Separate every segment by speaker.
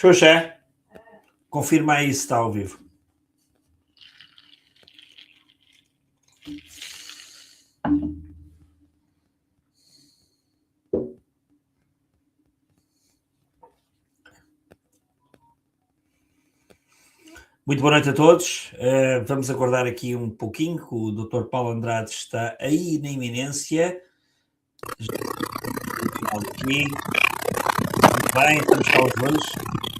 Speaker 1: Xuxa, confirma aí se está ao vivo. Muito boa noite a todos. Vamos aguardar aqui um pouquinho, que o Dr. Paulo Andrade está aí na iminência. Aqui. Muito bem, estamos cá os dois.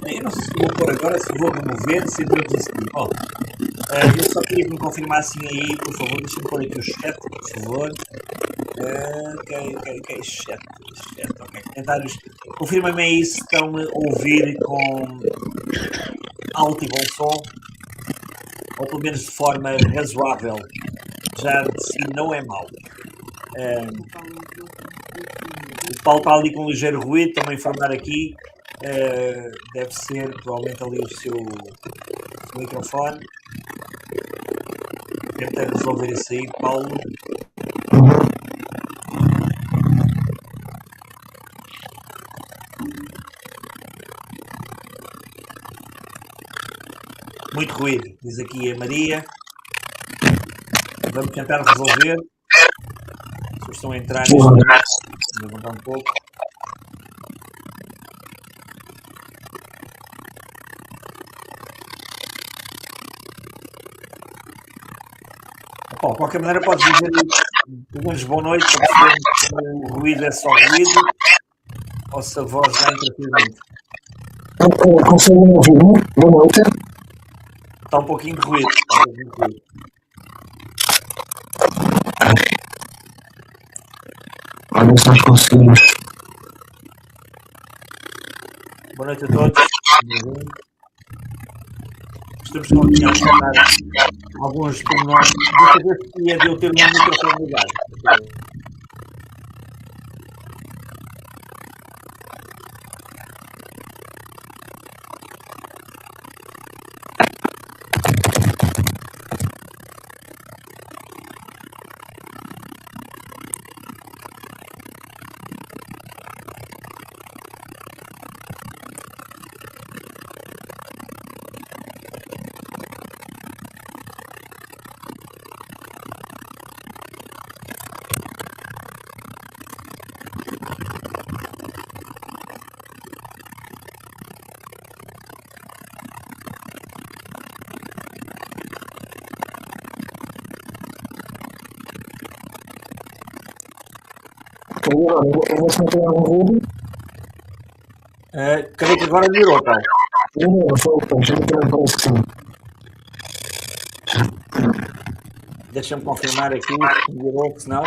Speaker 1: Eu não sei se vou pôr agora, se vou remover, se vou decidir. Bom, eu só queria que me confirmassem aí, por favor, deixem-me pôr aqui o chat, por favor. Ok, chat, ok. Comentários. Confirma-me aí se estão a ouvir com alto e bom som, ou pelo menos de forma razoável. Já de si não é mau. O Paulo está ali com um ligeiro ruído, estão-me a informar aqui. Deve ser provavelmente ali o seu microfone. Tenta resolver isso aí, Paulo. Muito ruído, diz aqui a Maria. Vamos tentar resolver. Se estão a entrar neste momento, vou levantar um pouco. Bom, de qualquer maneira, podes dizer pelo menos boa noite para perceber se o ruído é só ruído ou se a voz dá entretenimento.
Speaker 2: Conseguem ouvir-me? Boa noite.
Speaker 1: Está um pouquinho de ruído.
Speaker 2: Olha se nós conseguimos.
Speaker 1: Boa noite a todos. Estamos com a falar alguns pormenores. Desta vez ia de eu ter uma microfone ligado.
Speaker 2: Eu vou se não tem algum ruído.
Speaker 1: Creio que agora melhorou, Paulo.
Speaker 2: Não, foi o que também parece que sim.
Speaker 1: Deixa-me confirmar aqui se melhorou, se não.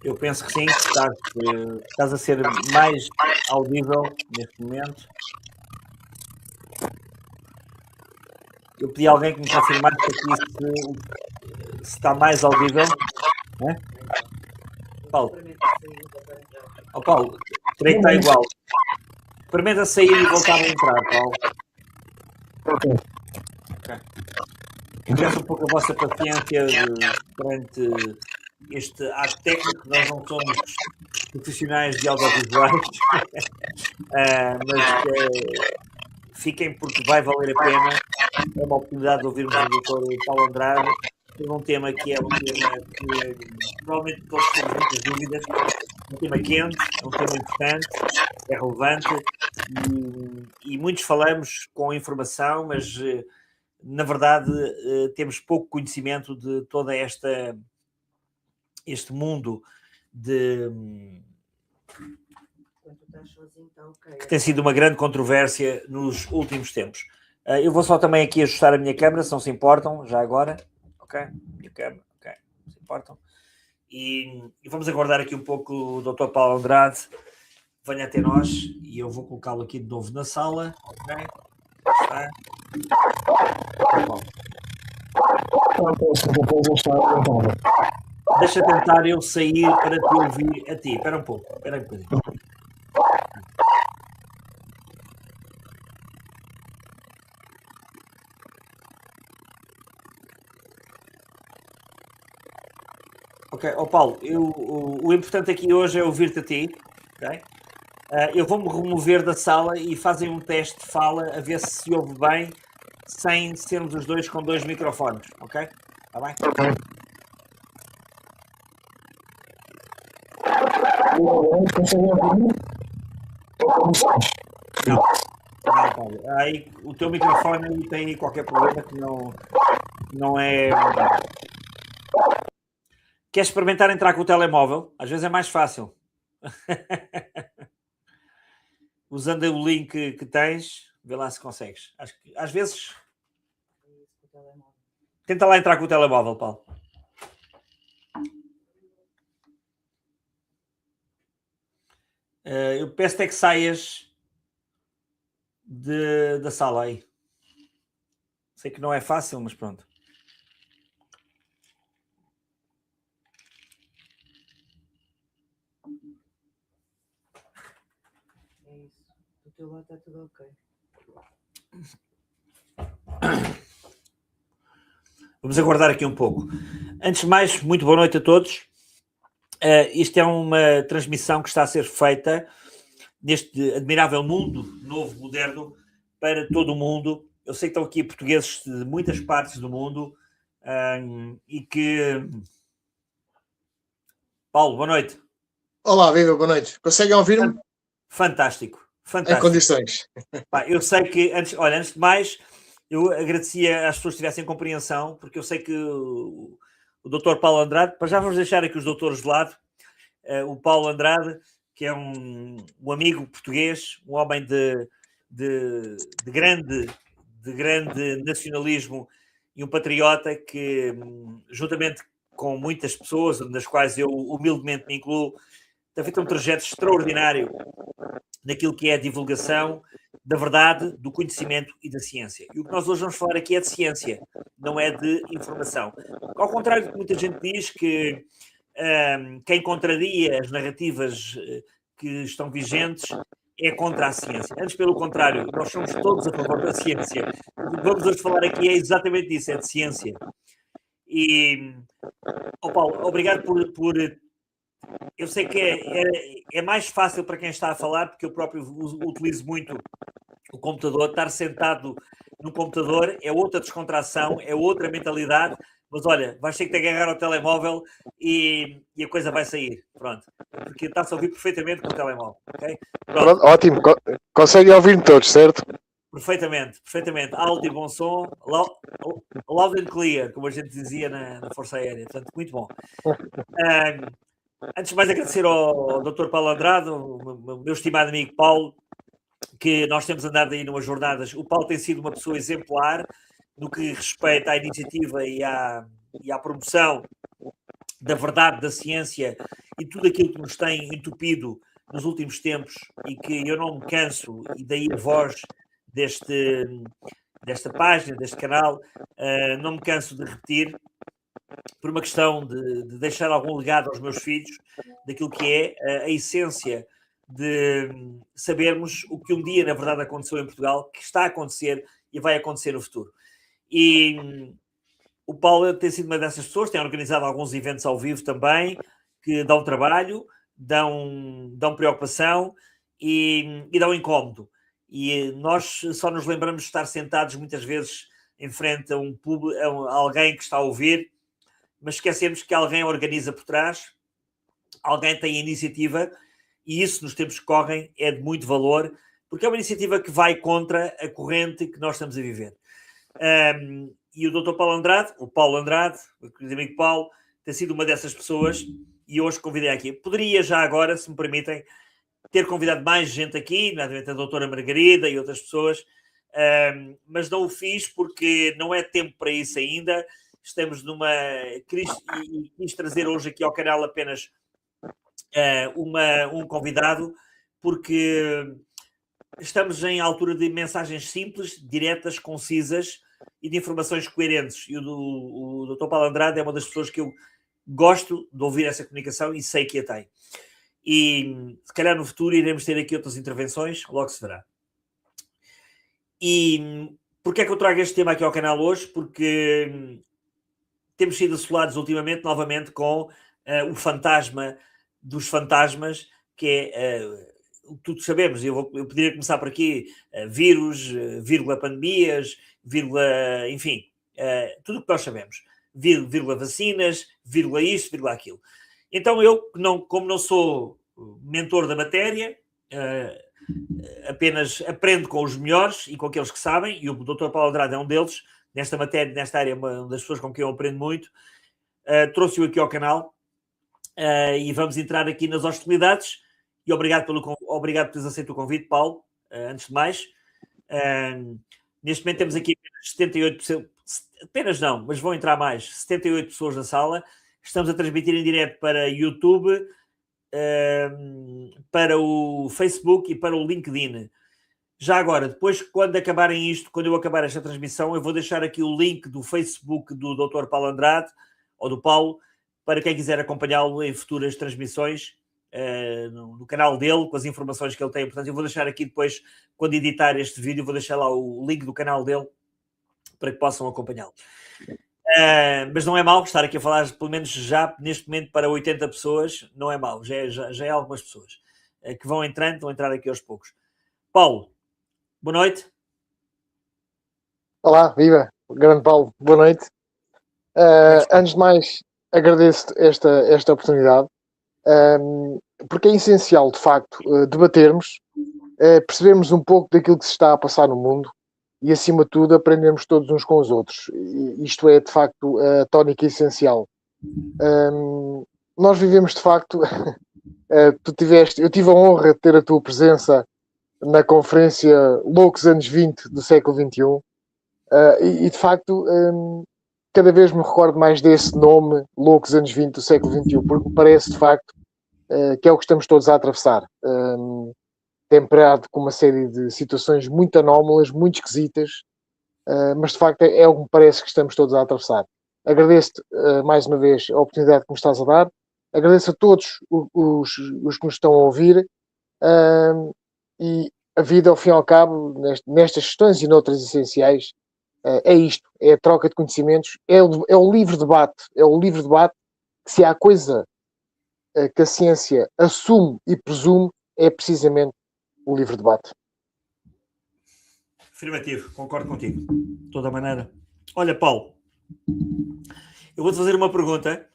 Speaker 1: Eu penso que sim, estás a ser mais audível neste momento. Eu pedi a alguém que me confirmasse aqui se está mais audível. Não é? Paulo. Oh, Paulo, creio que está igual. Experimenta sair e voltar a entrar, Paulo.
Speaker 2: Ok.
Speaker 1: Peço um pouco a vossa paciência perante este ato técnico. Nós não somos profissionais de audiovisuais, mas fiquem porque vai valer a pena. É uma oportunidade de ouvirmos o Dr. Paulo Andrade sobre um tema que é um tema que provavelmente todos temos muitas dúvidas, um tema quente, um tema importante, é relevante e muitos falamos com informação, mas na verdade temos pouco conhecimento de toda este mundo que tem sido uma grande controvérsia nos últimos tempos. Eu vou só também aqui ajustar a minha câmera, se não se importam, já agora. Ok? Minha câmera, ok. Não se importam. E vamos aguardar aqui um pouco o Dr. Paulo Andrade venha até nós e eu vou colocá-lo aqui de novo na sala. Ok? Está. Deixa tentar eu sair para te ouvir a ti. Espera um pouco. Espera um bocadinho. Ok, Paulo, o importante aqui hoje é ouvir-te a ti. ok? Eu vou-me remover da sala e fazem um teste de fala a ver se ouve bem, sem sermos os dois com 2 microfones, ok? Está bem?
Speaker 2: Ok. E conseguem ouvir-me? Ou como estás?
Speaker 1: Não. Não, Paulo. Aí, o teu microfone tem qualquer problema que não é... Queres experimentar entrar com o telemóvel? Às vezes é mais fácil. Usando o link que tens, vê lá se consegues. Acho que, às vezes... Tenta lá entrar com o telemóvel, Paulo. Eu peço-te é que saias da sala aí. Sei que não é fácil, mas pronto.
Speaker 3: É isso. Do teu lado está tudo ok.
Speaker 1: Vamos aguardar aqui um pouco. Antes de mais, muito boa noite a todos. Isto é uma transmissão que está a ser feita neste admirável mundo novo, moderno, para todo o mundo. Eu sei que estão aqui portugueses de muitas partes do mundo e que... Paulo, boa noite.
Speaker 4: Olá, viva, boa noite. Conseguem ouvir-me?
Speaker 1: Fantástico.
Speaker 4: Em
Speaker 1: Fantástico.
Speaker 4: condições.
Speaker 1: Pá, eu sei que, antes de mais, eu agradecia às pessoas que tivessem compreensão, porque eu sei que o Dr. Paulo Andrade, para já vamos deixar aqui os doutores de lado, o Paulo Andrade, que é um amigo português, um homem de grande nacionalismo e um patriota que, juntamente com muitas pessoas, nas quais eu humildemente me incluo, tem feito um trajeto extraordinário naquilo que é a divulgação da verdade, do conhecimento e da ciência. E o que nós hoje vamos falar aqui é de ciência, não é de informação. Ao contrário do que muita gente diz, que quem contraria as narrativas que estão vigentes é contra a ciência. Antes, pelo contrário, nós somos todos a favor da ciência. O que vamos hoje falar aqui é exatamente isso, é de ciência. E, Paulo, obrigado por eu sei que é mais fácil para quem está a falar, porque eu próprio utilizo muito o computador. Estar sentado no computador é outra descontração, é outra mentalidade, mas olha, vais ter que te agarrar ao telemóvel e a coisa vai sair, pronto, porque está-se a ouvir perfeitamente com o telemóvel, ok?
Speaker 4: Pronto, ótimo, conseguem ouvir-me todos, certo?
Speaker 1: Perfeitamente, alto e bom som, loud and clear, como a gente dizia na Força Aérea, portanto, muito bom. Antes de mais, agradecer ao Dr. Paulo Andrade, o meu estimado amigo Paulo, que nós temos andado aí numas jornadas. O Paulo tem sido uma pessoa exemplar no que respeita à iniciativa e à promoção da verdade, da ciência e tudo aquilo que nos tem entupido nos últimos tempos e que eu não me canso, e daí a voz desta página, deste canal, não me canso de repetir, por uma questão de deixar algum legado aos meus filhos, daquilo que é a essência de sabermos o que um dia, na verdade, aconteceu em Portugal, que está a acontecer e vai acontecer no futuro. E o Paulo tem sido uma dessas pessoas, tem organizado alguns eventos ao vivo também, que dão trabalho, dão preocupação e dão incómodo. E nós só nos lembramos de estar sentados muitas vezes em frente a um público, a alguém que está a ouvir, mas esquecemos que alguém organiza por trás, alguém tem a iniciativa, e isso nos tempos que correm é de muito valor, porque é uma iniciativa que vai contra a corrente que nós estamos a viver. E o Dr. Paulo Andrade, o querido amigo Paulo, tem sido uma dessas pessoas, e hoje convidei aqui. Poderia já agora, se me permitem, ter convidado mais gente aqui, nomeadamente a doutora Margarida e outras pessoas, mas não o fiz porque não é tempo para isso ainda. Estamos numa crise e quis trazer hoje aqui ao canal apenas um convidado, porque estamos em altura de mensagens simples, diretas, concisas e de informações coerentes. E o Dr. Paulo Andrade é uma das pessoas que eu gosto de ouvir essa comunicação e sei que a tem. E se calhar no futuro iremos ter aqui outras intervenções, logo se verá. E porquê é que eu trago este tema aqui ao canal hoje? Porque temos sido assolados ultimamente, novamente, com o fantasma dos fantasmas, que é o que todos sabemos. Eu poderia começar por aqui: vírus, vírgula pandemias, vírgula, enfim, tudo o que nós sabemos, vírgula vacinas, vírgula isto, vírgula aquilo. Então eu, como não sou mentor da matéria, apenas aprendo com os melhores e com aqueles que sabem, e o Dr. Paulo Andrade é um deles, nesta matéria, nesta área, uma das pessoas com quem eu aprendo muito. Trouxe-o aqui ao canal e vamos entrar aqui nas hostilidades. E obrigado por teres aceito o convite, Paulo, antes de mais. Neste momento temos aqui apenas 78%, apenas não, mas vão entrar mais, 78 pessoas na sala. Estamos a transmitir em direto para YouTube, para o Facebook e para o LinkedIn. Já agora, depois, quando eu acabar esta transmissão, eu vou deixar aqui o link do Facebook do Dr. Paulo Andrade, ou do Paulo, para quem quiser acompanhá-lo em futuras transmissões, no canal dele, com as informações que ele tem. Portanto, eu vou deixar aqui depois, quando editar este vídeo, vou deixar lá o link do canal dele, para que possam acompanhá-lo. Mas não é mau estar aqui a falar, pelo menos já neste momento, para 80 pessoas, não é mau, já é algumas pessoas que vão entrar aqui aos poucos. Paulo, boa noite.
Speaker 4: Olá, viva, grande Paulo, boa noite. Antes de mais, agradeço esta oportunidade, porque é essencial, de facto, debatermos, percebermos um pouco daquilo que se está a passar no mundo e, acima de tudo, aprendermos todos uns com os outros. Isto é, de facto, a tónica essencial. Nós vivemos, de facto, eu tive a honra de ter a tua presença na conferência Loucos Anos 20 do século XXI, e de facto, cada vez me recordo mais desse nome, Loucos Anos 20 do século XXI, porque me parece, de facto, que é o que estamos todos a atravessar. Temperado com uma série de situações muito anómalas, muito esquisitas, mas de facto é o que me parece que estamos todos a atravessar. Agradeço-te mais uma vez a oportunidade que me estás a dar, agradeço a todos os que nos estão a ouvir, e a vida, ao fim e ao cabo, nestas questões e noutras essenciais, é isto, é a troca de conhecimentos, é o livre debate, que se há coisa que a ciência assume e presume, é precisamente o livre debate.
Speaker 1: Afirmativo, concordo contigo, de toda maneira. Olha, Paulo, eu vou-te fazer uma pergunta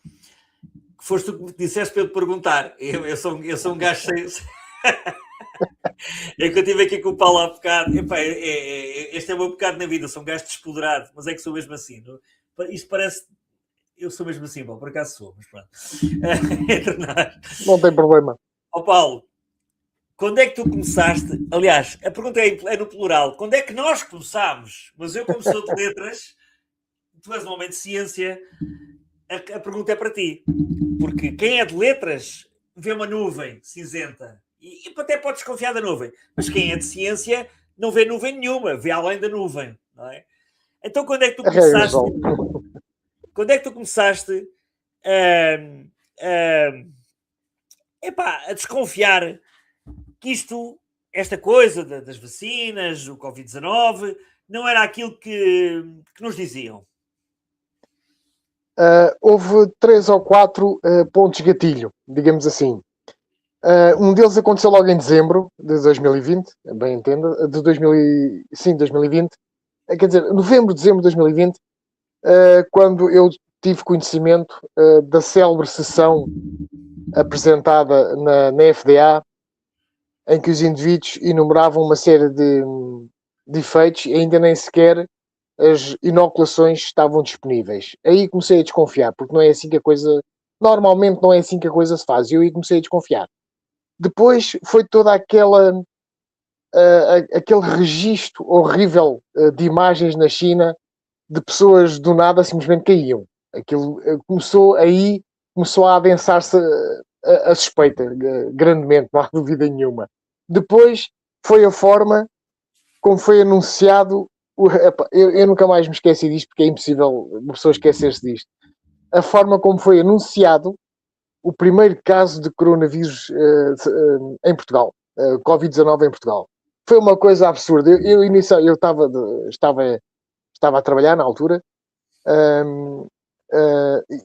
Speaker 1: que foste tu que me disseste para eu te perguntar. Eu sou um gajo cheio... É que eu estive aqui com o Paulo há bocado. Este é o meu bocado na vida, sou um gajo despoderado, mas é que sou mesmo assim. Não? Isto parece... Eu sou mesmo assim, bom, por acaso sou, mas pronto. Entre nós.
Speaker 4: Não tem problema.
Speaker 1: Ó Paulo, quando é que tu começaste? Aliás, a pergunta é no plural. Quando é que nós começámos? Mas eu, como sou de letras, tu és um homem de ciência, a pergunta é para ti. Porque quem é de letras vê uma nuvem cinzenta. E até pode desconfiar da nuvem. Mas quem é de ciência não vê nuvem nenhuma, vê além da nuvem. Não é? Então, quando é que tu começaste... Quando é que tu começaste a desconfiar que esta coisa das vacinas, o Covid-19, não era aquilo que nos diziam?
Speaker 4: Houve 3 ou 4 pontos gatilho, digamos assim. Um deles aconteceu logo em dezembro de 2020, bem entenda, de 2020. Quer dizer, novembro, dezembro de 2020, quando eu tive conhecimento da célebre sessão apresentada na FDA, em que os indivíduos enumeravam uma série de efeitos e ainda nem sequer as inoculações estavam disponíveis. Aí comecei a desconfiar, porque não é assim que a coisa... Normalmente não é assim que a coisa se faz. E eu aí comecei a desconfiar. Depois foi toda aquele registro horrível de imagens na China de pessoas do nada simplesmente caíam. Aquilo começou a adensar-se a suspeita grandemente, não há dúvida nenhuma. Depois foi a forma como foi anunciado. Eu nunca mais me esqueci disto, porque é impossível uma pessoa esquecer-se disto. A forma como foi anunciado o primeiro caso de coronavírus em Portugal, Covid-19 em Portugal. Foi uma coisa absurda. Eu estava a trabalhar na altura,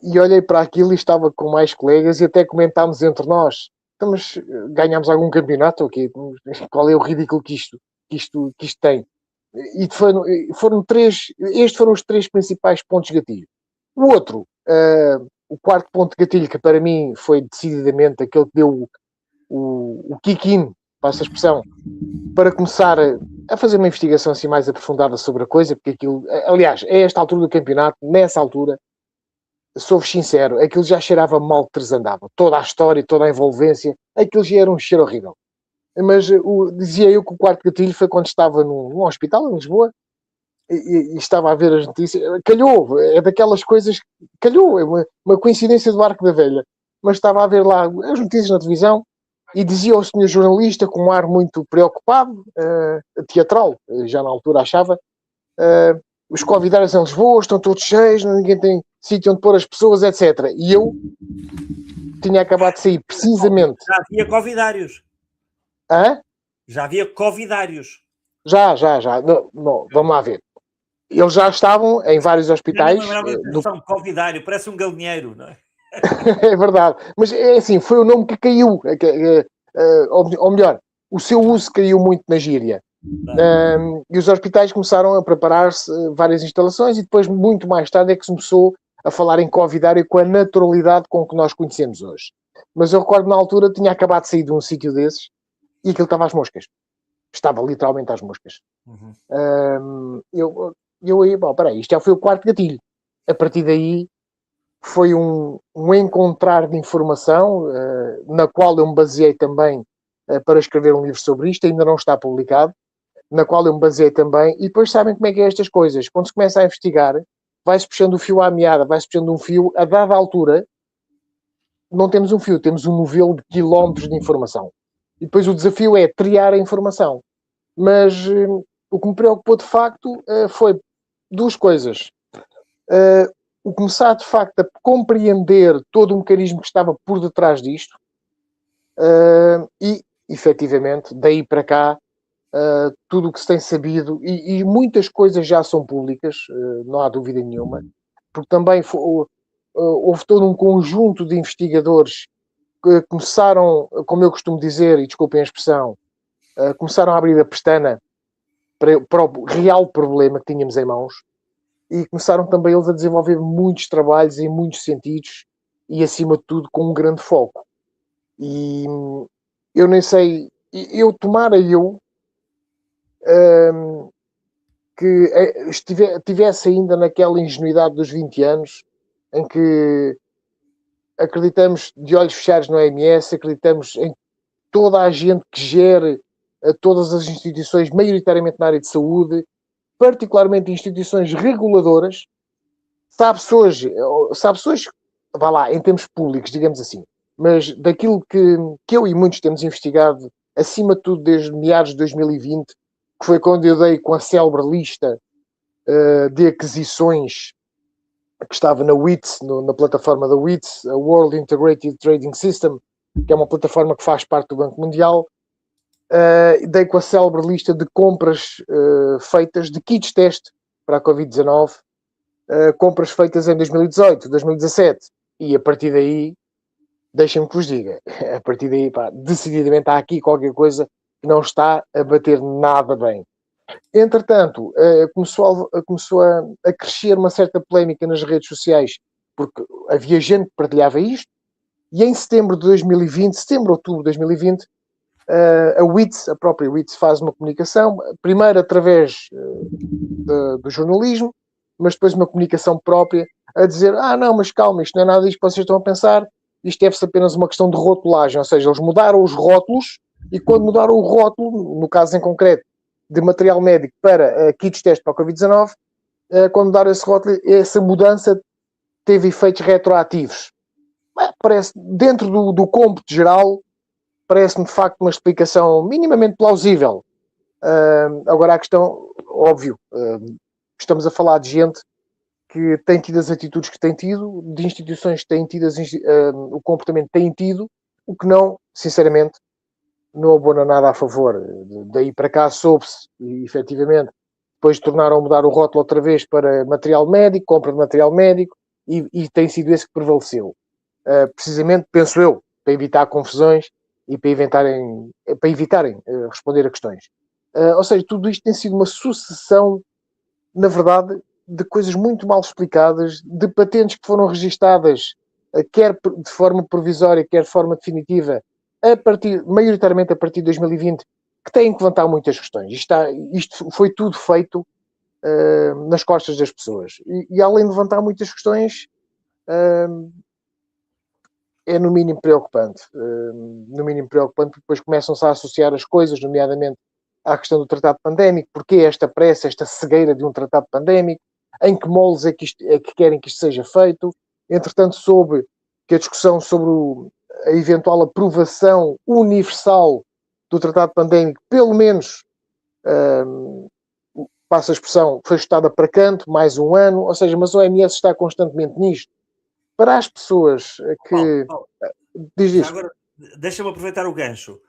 Speaker 4: e olhei para aquilo e estava com mais colegas e até comentámos entre nós então, mas ganhámos algum campeonato? Okay? Qual é o ridículo que isto tem? E foram estes foram os 3 principais pontos de gatilho. O outro, o quarto ponto de gatilho, que para mim foi decididamente aquele que deu o kick-in, passa a expressão, para começar a fazer uma investigação assim mais aprofundada sobre a coisa, porque aquilo, aliás, a esta altura do campeonato, nessa altura, sou-vos sincero, aquilo já cheirava mal de Trasandava. Toda a história, toda a envolvência, aquilo já era um cheiro horrível. Mas dizia eu que o quarto gatilho foi quando estava num hospital em Lisboa e estava a ver as notícias. Calhou, é daquelas coisas, calhou, é uma coincidência do arco da velha. Mas estava a ver lá as notícias na televisão e dizia ao senhor jornalista com um ar muito preocupado, teatral, já na altura achava, os convidados em Lisboa estão todos cheios, ninguém tem sítio onde pôr as pessoas, etc. E eu tinha acabado de sair precisamente...
Speaker 1: Já havia convidários.
Speaker 4: Hã?
Speaker 1: Já havia convidários.
Speaker 4: Já. Não, vamos lá ver. Eles já estavam em vários hospitais.
Speaker 1: Convidário, parece um galinheiro, não é?
Speaker 4: É verdade. Mas é assim, foi o nome que caiu. Ou melhor, o seu uso caiu muito na gíria. E os hospitais começaram a preparar-se várias instalações e depois, muito mais tarde, é que se começou a falar em convidário com a naturalidade com que nós conhecemos hoje. Mas eu recordo, na altura, tinha acabado de sair de um sítio desses e aquilo estava às moscas. Estava literalmente às moscas. Eu aí, bom, peraí, isto já foi o quarto gatilho. A partir daí foi um encontrar de informação na qual eu me baseei também para escrever um livro sobre isto, ainda não está publicado, na qual eu me baseei também, e depois sabem como é que é estas coisas. Quando se começa a investigar, vai-se puxando o fio à meada, vai-se puxando um fio, a dada altura, não temos um fio, temos um novelo de quilómetros de informação. E depois o desafio é triar a informação. Mas o que me preocupou de facto foi 2 coisas. O começar de facto a compreender todo o mecanismo que estava por detrás disto e, efetivamente, daí para cá, tudo o que se tem sabido, e muitas coisas já são públicas, não há dúvida nenhuma, porque também houve todo um conjunto de investigadores que começaram, como eu costumo dizer, e desculpem a expressão, começaram a abrir a pestana para o real problema que tínhamos em mãos e começaram também eles a desenvolver muitos trabalhos em muitos sentidos e, acima de tudo, com um grande foco. E eu nem sei, que estivesse ainda naquela ingenuidade dos 20 anos em que acreditamos de olhos fechados no OMS, acreditamos em toda a gente que gere todas as instituições, maioritariamente na área de saúde, particularmente instituições reguladoras, sabe-se hoje, vá lá, em termos públicos, digamos assim, mas daquilo que eu e muitos temos investigado, acima de tudo desde meados de 2020, que foi quando eu dei com a célebre lista de aquisições que estava na WITS, na plataforma da WITS, a World Integrated Trading System, que é uma plataforma que faz parte do Banco Mundial. Dei com a célebre lista de compras feitas de kits teste para a Covid-19, compras feitas em 2018, 2017, e a partir daí, deixem-me que vos diga, a partir daí, decididamente há aqui qualquer coisa que não está a bater nada bem. Entretanto, começou a crescer uma certa polémica nas redes sociais, porque havia gente que partilhava isto, e em setembro de 2020, outubro de 2020, a WITS, a própria WITS, faz uma comunicação, primeiro através do jornalismo, mas depois uma comunicação própria, a dizer, não, mas calma, isto não é nada disto que vocês estão a pensar, isto deve-se apenas uma questão de rotulagem, ou seja, eles mudaram os rótulos, e quando mudaram o rótulo, no caso em concreto, de material médico para kits teste para a Covid-19, quando mudaram esse rótulo, essa mudança teve efeitos retroativos. Parece, dentro do cômputo geral, parece-me de facto uma explicação minimamente plausível. Agora a questão, óbvio, estamos a falar de gente que tem tido as atitudes que tem tido, de instituições que têm tido o comportamento que têm tido, o que não, sinceramente, não abona nada a favor. Daí para cá soube-se, e efetivamente, depois tornaram a mudar o rótulo outra vez para material médico, compra de material médico, e tem sido esse que prevaleceu. Precisamente, penso eu, para evitar confusões, e para evitarem responder a questões. Ou seja, tudo isto tem sido uma sucessão, na verdade, de coisas muito mal explicadas, de patentes que foram registadas, quer de forma provisória, quer de forma definitiva, maioritariamente a partir de 2020, que têm que levantar muitas questões. Isto foi tudo feito nas costas das pessoas. E além de levantar muitas questões, é no mínimo preocupante. No mínimo preocupante, porque depois começam-se a associar as coisas, nomeadamente à questão do tratado pandémico. Porquê esta pressa, esta cegueira de um tratado pandémico? Em que moldes é que querem que isto seja feito? Entretanto, soube que a discussão sobre a eventual aprovação universal do tratado pandémico, pelo menos, passa a expressão, foi ajustada para canto, mais um ano, ou seja, mas a OMS está constantemente nisto. Para as pessoas que...
Speaker 1: Paulo,
Speaker 4: diz
Speaker 1: já
Speaker 4: isto.
Speaker 1: agora, deixa-me aproveitar o gancho,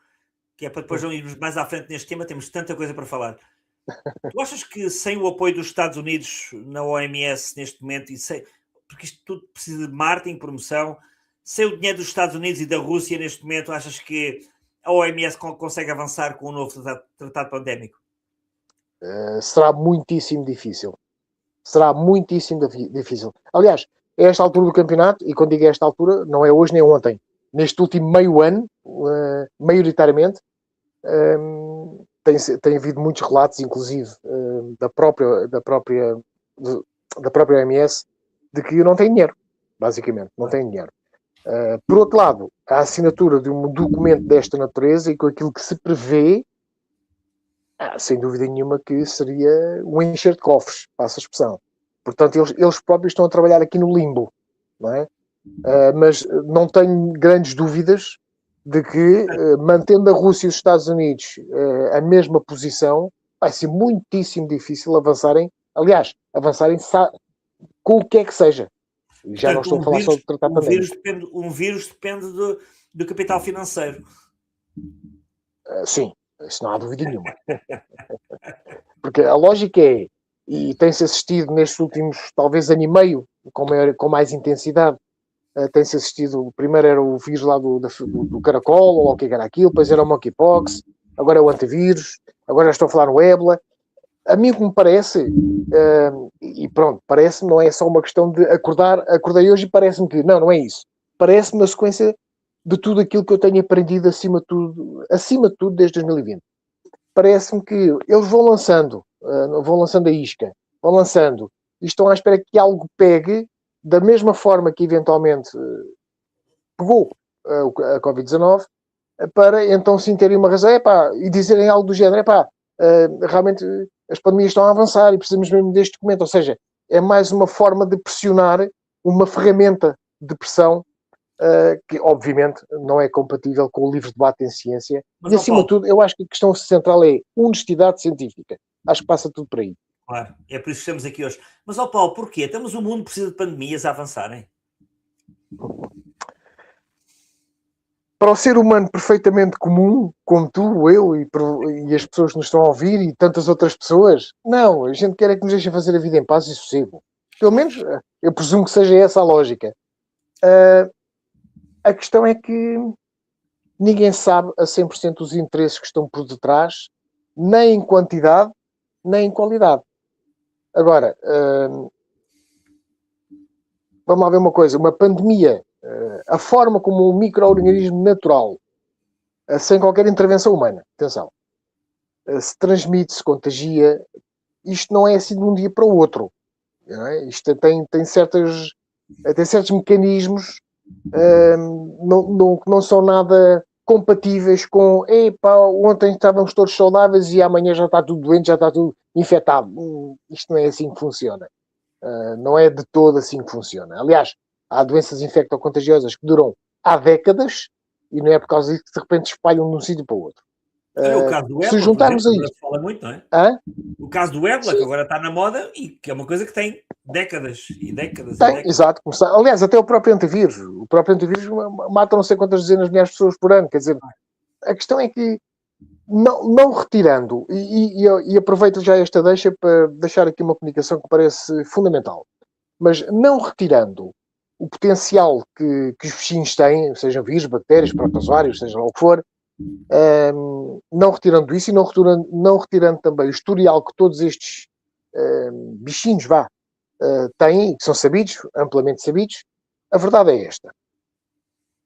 Speaker 1: que é para depois não irmos mais à frente neste tema, temos tanta coisa para falar. Tu achas que sem o apoio dos Estados Unidos na OMS neste momento, porque isto tudo precisa de marketing, promoção, sem o dinheiro dos Estados Unidos e da Rússia neste momento, achas que a OMS consegue avançar com o novo tratado pandémico?
Speaker 4: Será muitíssimo difícil. Será muitíssimo difícil. Aliás, a esta altura do campeonato, e quando digo a esta altura, não é hoje nem ontem, neste último meio ano, maioritariamente, tem havido muitos relatos, inclusive da própria OMS, de que não tem dinheiro, basicamente, não tem dinheiro. Por outro lado, a assinatura de um documento desta natureza e com aquilo que se prevê, sem dúvida nenhuma que seria um encher de cofres, passa a expressão. Portanto, eles próprios estão a trabalhar aqui no limbo, não é? Mas não tenho grandes dúvidas de que, mantendo a Rússia e os Estados Unidos a mesma posição, vai ser muitíssimo difícil avançarem com o que é que seja. Já não estou a falar só de tratar pandémico.
Speaker 1: Um vírus depende do capital financeiro.
Speaker 4: Sim, isso não há dúvida nenhuma. Porque a lógica é, e tem-se assistido nestes últimos, talvez, ano e meio, com mais intensidade, tem-se assistido, primeiro era o vírus lá do caracol, ou o que era aquilo, depois era o monkeypox, agora é o antivírus, agora já estou a falar no ébola. A mim o que me parece, e pronto, parece-me, não é só uma questão de acordei hoje e parece-me que, não é isso. Parece-me na sequência de tudo aquilo que eu tenho aprendido acima de tudo desde 2020. Parece-me que eles vão lançando a isca, vão lançando, e estão à espera que algo pegue, da mesma forma que eventualmente pegou a Covid-19, para então sim terem uma razão, e dizerem algo do género, realmente as pandemias estão a avançar e precisamos mesmo deste documento. Ou seja, é mais uma forma de pressionar, uma ferramenta de pressão que obviamente não é compatível com o livre debate em ciência.
Speaker 1: Mas,
Speaker 4: e acima de tudo, eu acho que a questão central é honestidade científica. Acho que passa tudo por aí.
Speaker 1: Claro, é por isso que estamos aqui hoje. Mas, Paulo, porquê? Estamos, o mundo precisa de pandemias a avançarem?
Speaker 4: Para o ser humano perfeitamente comum, como tu, eu e as pessoas que nos estão a ouvir e tantas outras pessoas, não, a gente quer é que nos deixem fazer a vida em paz e sossego. Pelo menos, eu presumo que seja essa a lógica. A questão é que ninguém sabe a 100% os interesses que estão por detrás, nem em quantidade, nem em qualidade. Agora, vamos lá ver uma coisa, uma pandemia, a forma como um micro-organismo natural, sem qualquer intervenção humana, atenção, se transmite, se contagia, isto não é assim de um dia para o outro. Não é? Isto tem certos mecanismos que não são nada compatíveis com ontem estávamos todos saudáveis e amanhã já está tudo doente, já está tudo infectado. Isto não é assim que funciona. Não é de todo assim que funciona. Aliás, há doenças infecto-contagiosas que duram há décadas e não é por causa disso que de repente se espalham de um sítio para o outro.
Speaker 1: Olha, o caso do ébola,
Speaker 4: se juntarmos a isto,
Speaker 1: fala muito, não é?
Speaker 4: O
Speaker 1: caso do ébola, que agora está na moda e que é uma coisa que tem décadas e décadas.
Speaker 4: Exato. Aliás, até o próprio antivírus. O próprio antivírus mata não sei quantas dezenas de milhares de pessoas por ano. Quer dizer, a questão é que não retirando, e aproveito já esta deixa para deixar aqui uma comunicação que parece fundamental, mas não retirando o potencial que os bichinhos têm, sejam vírus, bactérias, protozoários, seja lá o que for, não retirando isso e não retirando também o historial que todos estes bichinhos têm, que são sabidos, amplamente sabidos, a verdade é esta.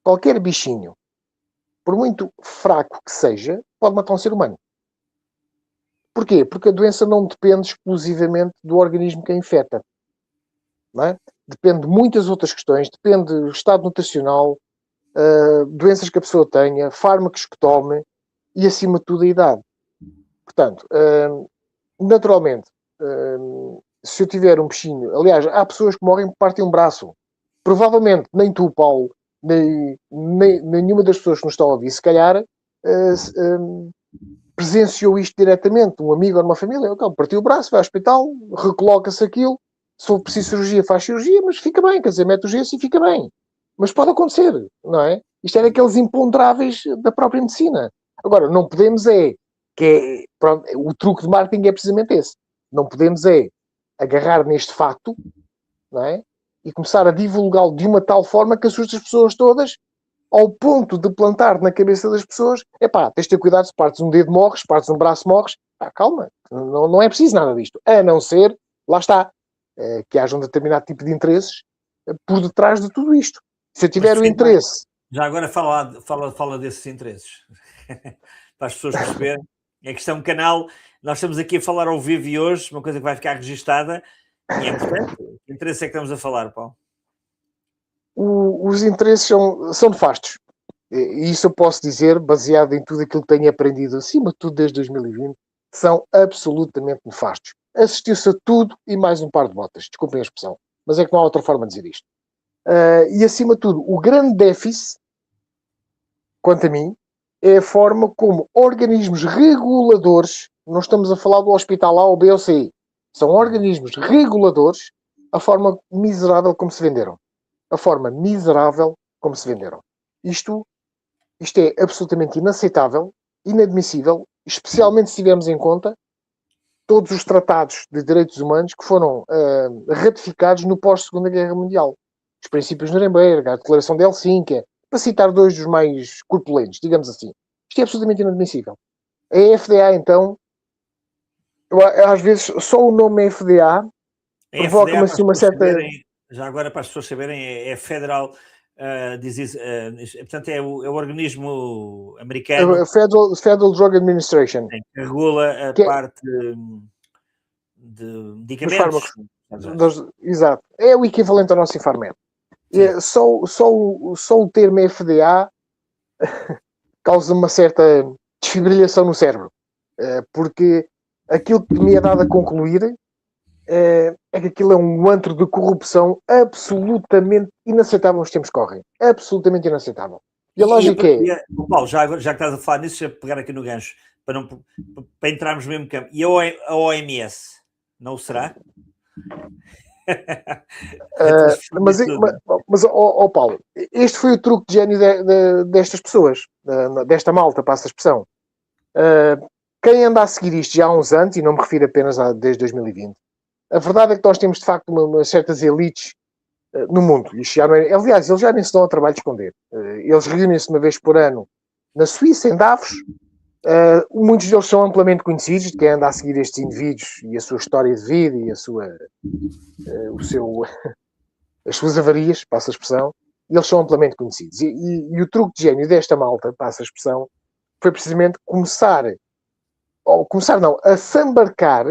Speaker 4: Qualquer bichinho, por muito fraco que seja, pode matar um ser humano. Porquê? Porque a doença não depende exclusivamente do organismo que a infecta. Não é? Depende de muitas outras questões, depende do estado nutricional, doenças que a pessoa tenha, fármacos que tome e, acima de tudo, a idade. Portanto, naturalmente, se eu tiver um bichinho... Aliás, há pessoas que morrem por partem um braço. Provavelmente, nem tu, Paulo, nem nenhuma das pessoas que nos estão a ouvir, se calhar, presenciou isto diretamente. Um amigo ou uma família, partiu o braço, vai ao hospital, recoloca-se aquilo, se for preciso cirurgia, faz cirurgia, mas fica bem, quer dizer, mete o gesso e fica bem. Mas pode acontecer, não é? Isto é daqueles imponderáveis da própria medicina. Agora, não podemos pronto, o truque de marketing é precisamente esse. Não podemos agarrar neste facto, não é? E começar a divulgá-lo de uma tal forma que assuste as pessoas todas, ao ponto de plantar na cabeça das pessoas, tens de ter cuidado, se partes um dedo morres, se partes um braço morres, calma, não é preciso nada disto. A não ser, lá está, que haja um determinado tipo de interesses por detrás de tudo isto. Se eu tiver o interesse...
Speaker 1: Já agora fala desses interesses. Para as pessoas perceberem. É questão canal. Nós estamos aqui a falar ao vivo e hoje, uma coisa que vai ficar registada, e é importante. Que interesse é que estamos a falar, Paulo?
Speaker 4: Os interesses são nefastos. E isso eu posso dizer, baseado em tudo aquilo que tenho aprendido, acima de tudo desde 2020, são absolutamente nefastos. Assistiu-se a tudo e mais um par de botas. Desculpem a expressão. Mas é que não há outra forma de dizer isto. E, acima de tudo, o grande déficit, quanto a mim, é a forma como organismos reguladores, não estamos a falar do hospital A ou B ou C, são organismos reguladores, a forma miserável como se venderam. A forma miserável como se venderam. Isto é absolutamente inaceitável, inadmissível, especialmente se tivermos em conta todos os tratados de direitos humanos que foram ratificados no pós-Segunda Guerra Mundial. Os princípios de Nuremberg, a Declaração de Helsínquia, para citar dois dos mais corpulentos, digamos assim. Isto é absolutamente inadmissível. A FDA, então, às vezes, só o nome FDA provoca-me assim uma certa...
Speaker 1: Já agora, para as pessoas saberem, é Federal Disease... portanto, é o organismo americano...
Speaker 4: Federal Drug Administration.
Speaker 1: Que regula a parte de medicamentos.
Speaker 4: Exato. É o equivalente ao nosso Infarmed. Só o termo FDA causa uma certa desfibrilhação no cérebro. Porque aquilo que me é dado a concluir é que aquilo é um antro de corrupção absolutamente inaceitável nos tempos que correm. Absolutamente inaceitável. E a lógica
Speaker 1: Paulo, já que estás a falar nisso, deixa eu pegar aqui no gancho, para entrarmos no mesmo campo. E a OMS? Não o será?
Speaker 4: Mas Paulo, este foi o truque de gênio destas pessoas, desta malta, passa a expressão. Quem anda a seguir isto já há uns anos, e não me refiro apenas desde 2020, a verdade é que nós temos de facto umas certas elites no mundo. Isto já não é, aliás, eles já nem se dão ao trabalho de esconder. Eles reúnem-se uma vez por ano na Suíça, em Davos. Muitos deles são amplamente conhecidos, de quem anda a seguir estes indivíduos e a sua história de vida e as suas avarias, passa a expressão, e eles são amplamente conhecidos. E o truque de gênio desta malta, passa a expressão, foi precisamente a sambarcar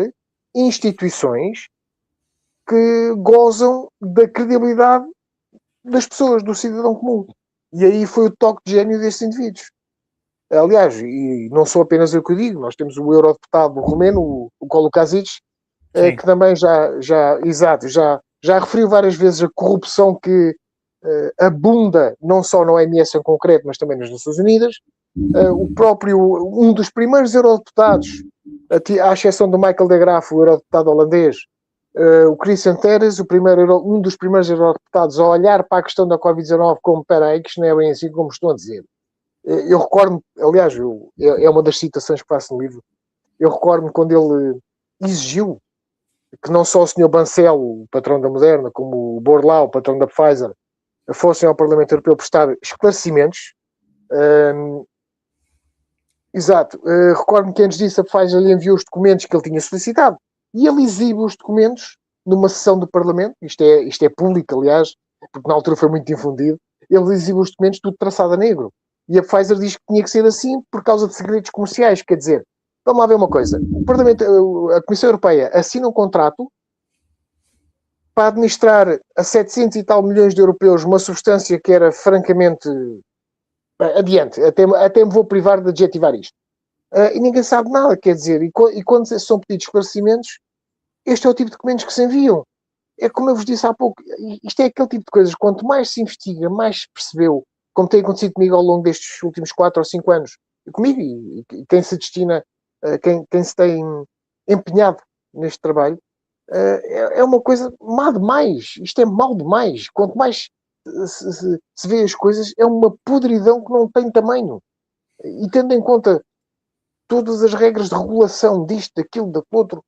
Speaker 4: instituições que gozam da credibilidade das pessoas, do cidadão comum. E aí foi o toque de gênio destes indivíduos. Aliás, e não sou apenas eu que o digo, nós temos o eurodeputado romeno, o Kolo Kasic, que também já referiu várias vezes a corrupção que abunda, não só na OMS em concreto, mas também nas Nações Unidas. Um dos primeiros eurodeputados, à exceção do Michael de Graaf, o eurodeputado holandês, o Christian Terres, um dos primeiros eurodeputados a olhar para a questão da Covid-19 como, espera aí, que isto não é bem assim como estão a dizer. Eu recordo-me, aliás, é uma das citações que faço no livro, eu recordo-me quando ele exigiu que não só o Sr. Bancel, o patrão da Moderna, como o Borlau, o patrão da Pfizer, fossem ao Parlamento Europeu prestar esclarecimentos Exato. Recordo-me que antes disso a Pfizer lhe enviou os documentos que ele tinha solicitado. E ele exibe os documentos numa sessão do Parlamento. Isto é público, aliás, porque na altura foi muito difundido. Ele exibe os documentos tudo traçado a negro. E a Pfizer diz que tinha que ser assim por causa de segredos comerciais. Quer dizer, vamos lá ver uma coisa. O Parlamento, a Comissão Europeia assina um contrato para administrar a 700 e tal milhões de europeus uma substância que era francamente... Adiante, até me vou privar de adjetivar isto. E ninguém sabe nada, quer dizer, e quando são pedidos esclarecimentos, este é o tipo de documentos que se enviam. É como eu vos disse há pouco, isto é aquele tipo de coisas, quanto mais se investiga, mais se percebeu, como tem acontecido comigo ao longo destes últimos 4 ou 5 anos, comigo e quem se destina, quem se tem empenhado neste trabalho, é uma coisa má demais. Isto é mau demais. Quanto mais se vê as coisas, é uma podridão que não tem tamanho. E tendo em conta todas as regras de regulação disto, daquilo, daquilo outro,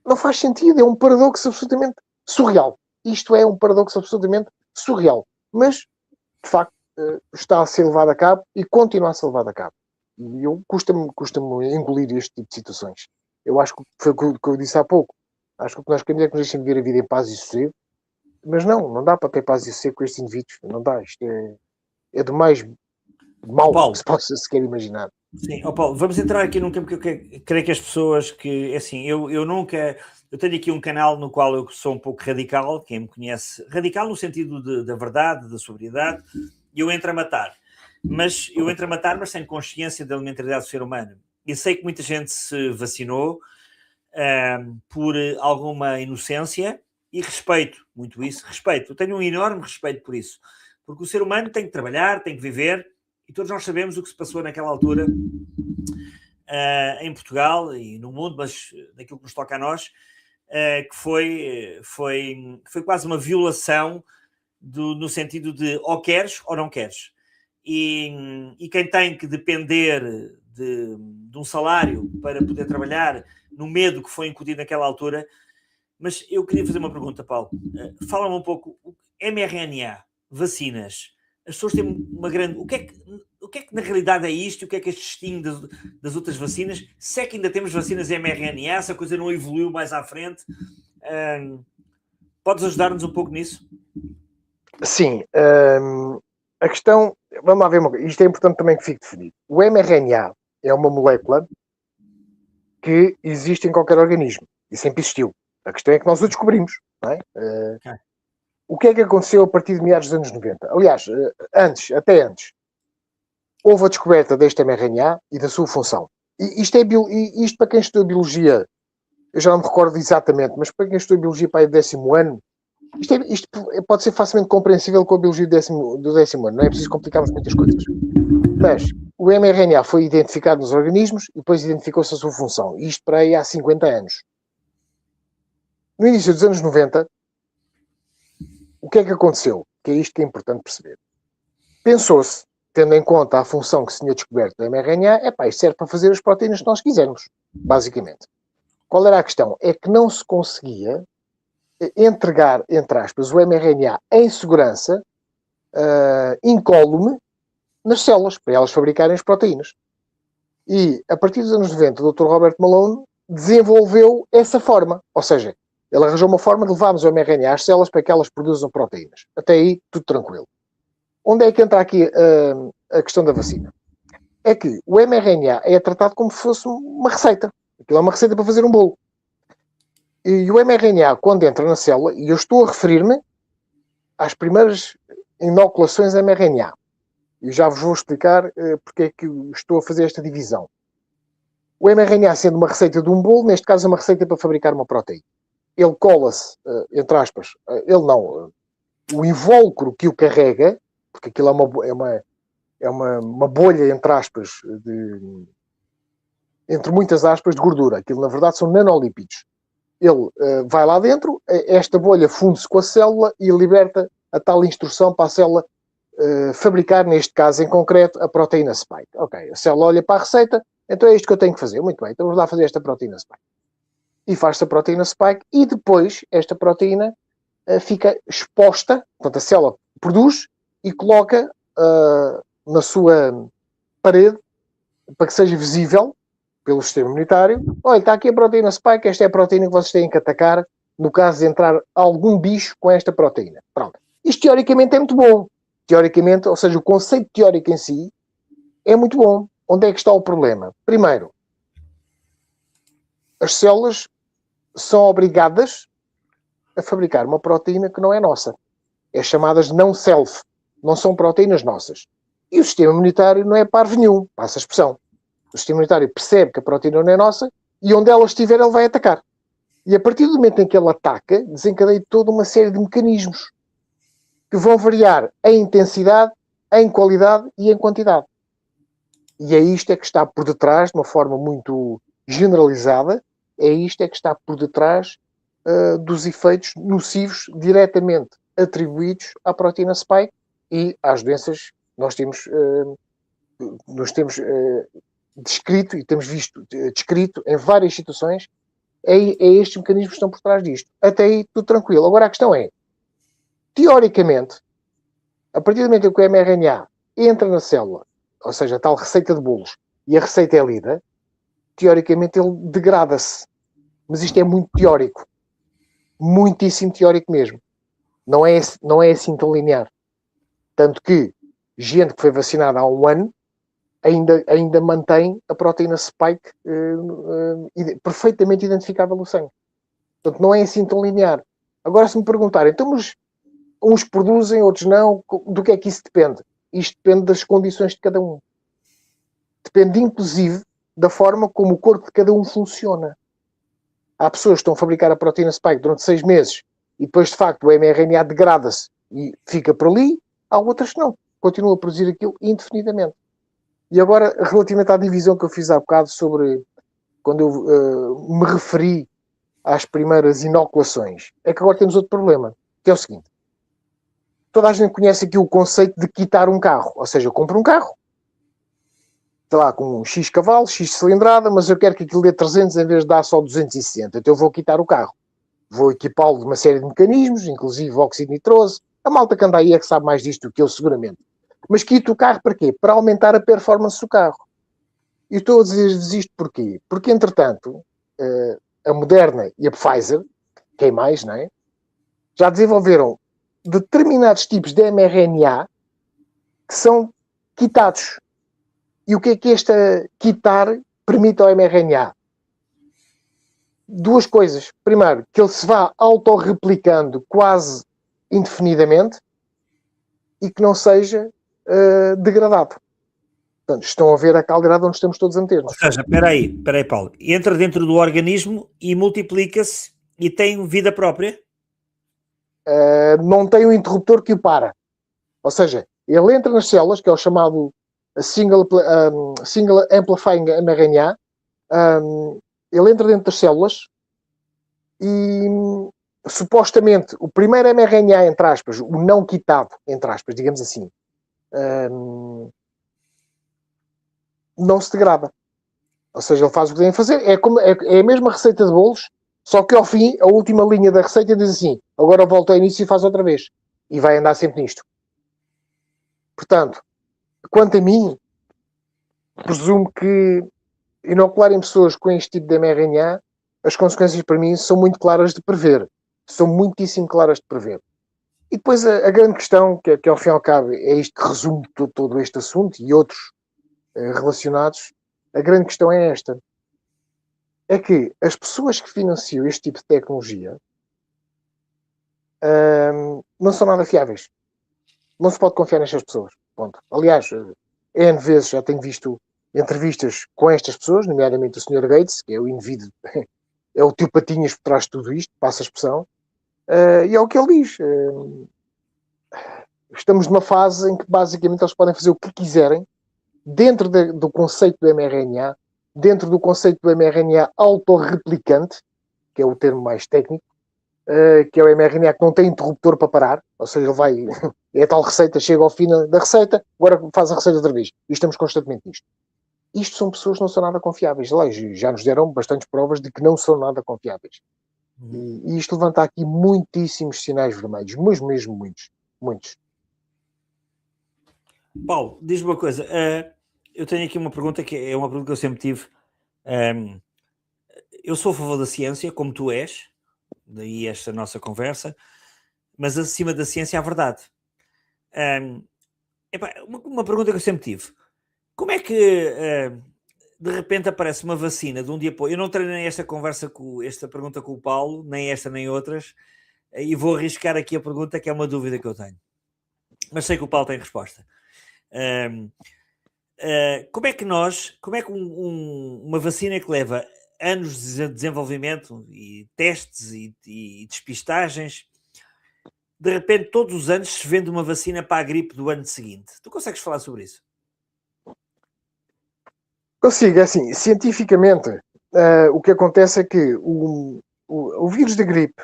Speaker 4: não faz sentido. É um paradoxo absolutamente surreal. Isto é um paradoxo absolutamente surreal. Mas, de facto, está a ser levado a cabo e continua a ser levado a cabo. E custa-me engolir este tipo de situações. Eu acho que foi o que eu disse há pouco. Acho que o que nós queremos é que nos deixem viver a vida em paz e sossego. Mas não dá para ter paz e sossego com estes indivíduos. Não dá. Isto é do mais mau que se possa sequer imaginar.
Speaker 1: Sim, Paulo, vamos entrar aqui num campo que eu creio que as pessoas que, assim, eu tenho aqui um canal no qual eu sou um pouco radical, quem me conhece, radical no sentido da verdade, da sobriedade, e eu entro a matar, mas sem consciência da elementariedade do ser humano. E sei que muita gente se vacinou por alguma inocência, e respeito muito isso, eu tenho um enorme respeito por isso, porque o ser humano tem que trabalhar, tem que viver, e todos nós sabemos o que se passou naquela altura em Portugal e no mundo, mas naquilo que nos toca a nós, que foi quase uma violação no sentido de ou queres ou não queres. E quem tem que depender de um salário para poder trabalhar, no medo que foi incutido naquela altura. Mas eu queria fazer uma pergunta, Paulo. Fala-me um pouco, mRNA, vacinas, as pessoas têm uma grande... O que é que na realidade é isto? O que é que este distingue das outras vacinas? Se é que ainda temos vacinas mRNA, se a coisa não evoluiu mais à frente, podes ajudar-nos um pouco nisso?
Speaker 4: Sim. A questão... Vamos lá ver uma coisa. Isto é importante também que fique definido. O mRNA é uma molécula que existe em qualquer organismo. E sempre existiu. A questão é que nós o descobrimos. Não é? Okay. O que é que aconteceu a partir de meados dos anos 90? Aliás, até antes, houve a descoberta deste mRNA e da sua função. E isto para quem estudou biologia, eu já não me recordo exatamente, mas para quem estudou biologia para o 10º ano, isto pode ser facilmente compreensível com a biologia do 10º ano, não é preciso complicarmos muitas coisas. Mas o mRNA foi identificado nos organismos e depois identificou-se a sua função. E isto para aí há 50 anos. No início dos anos 90, o que é que aconteceu? Que é isto que é importante perceber. Pensou-se, tendo em conta a função que se tinha descoberto do mRNA, isto serve para fazer as proteínas que nós quisermos, basicamente. Qual era a questão? É que não se conseguia entregar, entre aspas, o mRNA em segurança, incólume, nas células, para elas fabricarem as proteínas. E, a partir dos anos 90, o Dr. Robert Malone desenvolveu essa forma. Ou seja, ele arranjou uma forma de levarmos o mRNA às células para que elas produzam proteínas. Até aí, tudo tranquilo. Onde é que entra aqui a questão da vacina? É que o mRNA é tratado como se fosse uma receita. Aquilo é uma receita para fazer um bolo. E o mRNA, quando entra na célula, e eu estou a referir-me às primeiras inoculações mRNA. E já vos vou explicar porque é que estou a fazer esta divisão. O mRNA, sendo uma receita de um bolo, neste caso é uma receita para fabricar uma proteína. Ele cola-se, entre aspas, o invólucro que o carrega, porque aquilo é uma bolha, entre aspas, entre muitas aspas, de gordura. Aquilo, na verdade, são nanolípidos. Ele vai lá dentro, esta bolha funde-se com a célula e liberta a tal instrução para a célula fabricar, neste caso em concreto, a proteína spike. Ok, a célula olha para a receita, então é isto que eu tenho que fazer. Muito bem, então vamos lá fazer esta proteína spike. E faz-se a proteína spike e depois esta proteína fica exposta, portanto a célula produz e coloca na sua parede para que seja visível pelo sistema imunitário. Olha, está aqui a proteína spike, esta é a proteína que vocês têm que atacar no caso de entrar algum bicho com esta proteína. Pronto. Isto teoricamente é muito bom. Teoricamente, ou seja, o conceito teórico em si é muito bom. Onde é que está o problema? Primeiro, as células são obrigadas a fabricar uma proteína que não é nossa. É chamadas de não self. Não são proteínas nossas. E o sistema imunitário não é parvo nenhum. Passa a expressão. O sistema imunitário percebe que a proteína não é nossa e onde ela estiver ele vai atacar. E a partir do momento em que ele ataca, desencadeia toda uma série de mecanismos que vão variar em intensidade, em qualidade e em quantidade. E é isto é que está por detrás, de uma forma muito generalizada, é isto é que está por detrás dos efeitos nocivos diretamente atribuídos à proteína spike e às doenças que nós temos descrito e temos visto descrito em várias situações. É estes mecanismos que estão por trás disto. Até aí, tudo tranquilo. Agora, a questão é, teoricamente, a partir do momento em que o mRNA entra na célula, ou seja, a tal receita de bolos, e a receita é lida, teoricamente ele degrada-se. Mas isto é muito teórico. Muitíssimo teórico mesmo. Não é assim tão linear. Tanto que gente que foi vacinada há um ano ainda mantém a proteína spike perfeitamente identificável no sangue. Portanto, não é assim tão linear. Agora, se me perguntarem, então, mas uns produzem, outros não, do que é que isso depende? Isto depende das condições de cada um. Depende, inclusive, da forma como o corpo de cada um funciona. Há pessoas que estão a fabricar a proteína spike durante 6 meses e depois, de facto, o mRNA degrada-se e fica por ali. Há outras que não. Continuam a produzir aquilo indefinidamente. E agora, relativamente à divisão que eu fiz há bocado sobre quando eu me referi às primeiras inoculações, é que agora temos outro problema, que é o seguinte. Toda a gente conhece aqui o conceito de quitar um carro. Ou seja, eu compro um carro, está lá com um X cavalos, X cilindrada, mas eu quero que aquilo dê 300 em vez de dar só 260. Então eu vou quitar o carro. Vou equipá-lo de uma série de mecanismos, inclusive óxido nitroso. A malta que anda aí é que sabe mais disto do que eu, seguramente. Mas quito o carro para quê? Para aumentar a performance do carro. E estou a dizer-vos isto porquê? Porque, entretanto, a Moderna e a Pfizer, quem mais, não é? Já desenvolveram determinados tipos de mRNA que são quitados. E o que é este quitar permite ao mRNA? Duas coisas. Primeiro, que ele se vá autorreplicando quase indefinidamente e que não seja degradado. Portanto, estão a ver a caldeirada onde estamos todos a meter-nos.
Speaker 1: Ou seja, espera aí, Paulo. Entra dentro do organismo e multiplica-se e tem vida própria?
Speaker 4: Não tem um interruptor que o para. Ou seja, ele entra nas células, que é o chamado Single Amplifying mRNA. Ele entra dentro das células e supostamente o primeiro mRNA, entre aspas, o não quitado, entre aspas, digamos assim, não se degrada. Ou seja, ele faz o que tem a fazer. É a mesma receita de bolos, só que ao fim, a última linha da receita diz assim, agora volta ao início e faz outra vez. E vai andar sempre nisto. Portanto, quanto a mim, presumo que inocular em pessoas com este tipo de mRNA, as consequências para mim são muito claras de prever. São muitíssimo claras de prever. E depois a grande questão, que ao fim e ao cabo é isto que resume todo este assunto e outros relacionados, a grande questão é esta. É que as pessoas que financiam este tipo de tecnologia não são nada fiáveis. Não se pode confiar nestas pessoas. Ponto. Aliás, N vezes já tenho visto entrevistas com estas pessoas, nomeadamente o Sr. Gates, que é o indivíduo, é o tio Patinhas por trás de tudo isto, passa a expressão, e é o que ele diz. Estamos numa fase em que basicamente eles podem fazer o que quiserem dentro do conceito do mRNA, dentro do conceito do mRNA autorreplicante, que é o termo mais técnico, que é o mRNA que não tem interruptor para parar, ou seja, ele vai, é a tal receita, chega ao fim da receita, agora faz a receita outra vez. E estamos constantemente nisto. Isto são pessoas que não são nada confiáveis. Já nos deram bastantes provas de que não são nada confiáveis. E isto levanta aqui muitíssimos sinais vermelhos, mas mesmo muitos.
Speaker 1: Paulo, diz-me uma coisa. Eu tenho aqui uma pergunta que é uma pergunta que eu sempre tive. Eu sou a favor da ciência, como tu és, daí esta nossa conversa, mas acima da ciência há verdade. Uma pergunta que eu sempre tive. Como é que de repente aparece uma vacina de um dia para o outro? Eu não treinei esta pergunta com o Paulo, nem esta nem outras, e vou arriscar aqui a pergunta que é uma dúvida que eu tenho. Mas sei que o Paulo tem resposta. Como é que uma vacina que leva anos de desenvolvimento e testes e despistagens, de repente todos os anos se vende uma vacina para a gripe do ano seguinte? Tu consegues falar sobre isso?
Speaker 4: Consigo, é assim, cientificamente, o que acontece é que o vírus da gripe,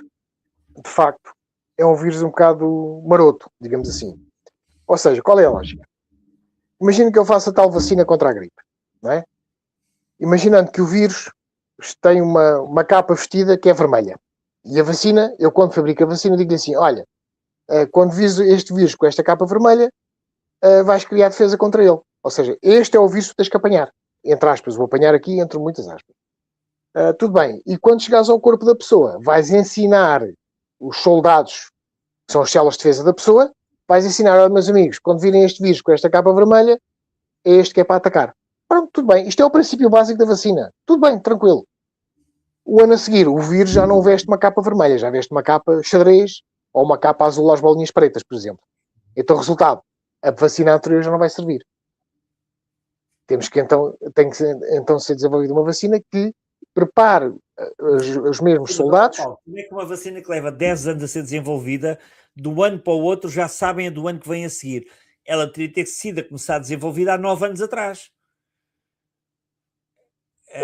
Speaker 4: de facto, é um vírus um bocado maroto, digamos assim. Ou seja, qual é a lógica? Imagina que eu faça tal vacina contra a gripe, não é? Imaginando que o vírus tem uma capa vestida que é vermelha. E a vacina, eu quando fabrico a vacina digo assim, olha, quando vires este vírus com esta capa vermelha, vais criar defesa contra ele. Ou seja, este é o vírus que tens que apanhar. Entre aspas, vou apanhar aqui entre muitas aspas. Tudo bem. E quando chegares ao corpo da pessoa, vais ensinar os soldados, que são as células de defesa da pessoa, vais ensinar aos meus amigos, quando virem este vírus com esta capa vermelha, é este que é para atacar. Pronto, tudo bem. Isto é o princípio básico da vacina. Tudo bem, tranquilo. O ano a seguir, o vírus já não veste uma capa vermelha, já veste uma capa xadrez ou uma capa azul às bolinhas pretas, por exemplo. Então, resultado, a vacina anterior já não vai servir. Tem que então ser desenvolvida uma vacina que prepare os mesmos soldados.
Speaker 1: Como é que uma vacina que leva 10 anos a ser desenvolvida, de um ano para o outro já sabem a do ano que vem a seguir? Ela teria ter sido a começar a desenvolvida há 9 anos atrás.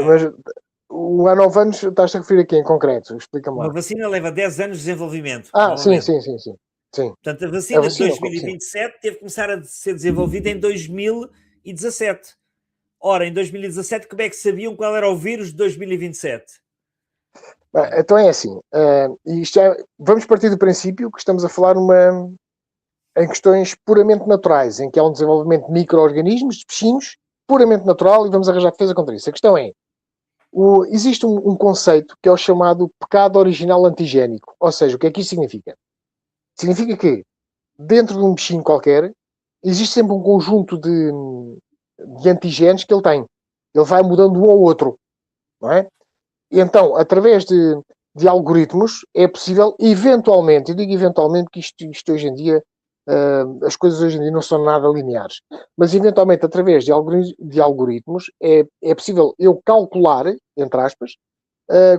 Speaker 4: Mas há 9 anos estás a referir aqui em concreto? Explica-me lá.
Speaker 1: Uma vacina leva 10 anos de desenvolvimento.
Speaker 4: Sim.
Speaker 1: Portanto, a vacina de 2027 teve que começar a ser desenvolvida em 2017. Ora, em 2017, como é que sabiam qual era o vírus de 2027?
Speaker 4: Então é assim. Vamos partir do princípio que estamos a falar em questões puramente naturais, em que há um desenvolvimento de micro-organismos, de peixinhos, puramente natural, e vamos arranjar defesa contra isso. A questão é, existe um conceito que é o chamado pecado original antigénico. Ou seja, o que é que isso significa? Significa que, dentro de um bichinho qualquer, existe sempre um conjunto de antigenes que ele tem. Ele vai mudando um ao outro, não é? E então, através de algoritmos, é possível, eventualmente, eu digo eventualmente, que isto hoje em dia, as coisas hoje em dia não são nada lineares, mas eventualmente, através de algoritmos, é possível eu calcular, entre aspas,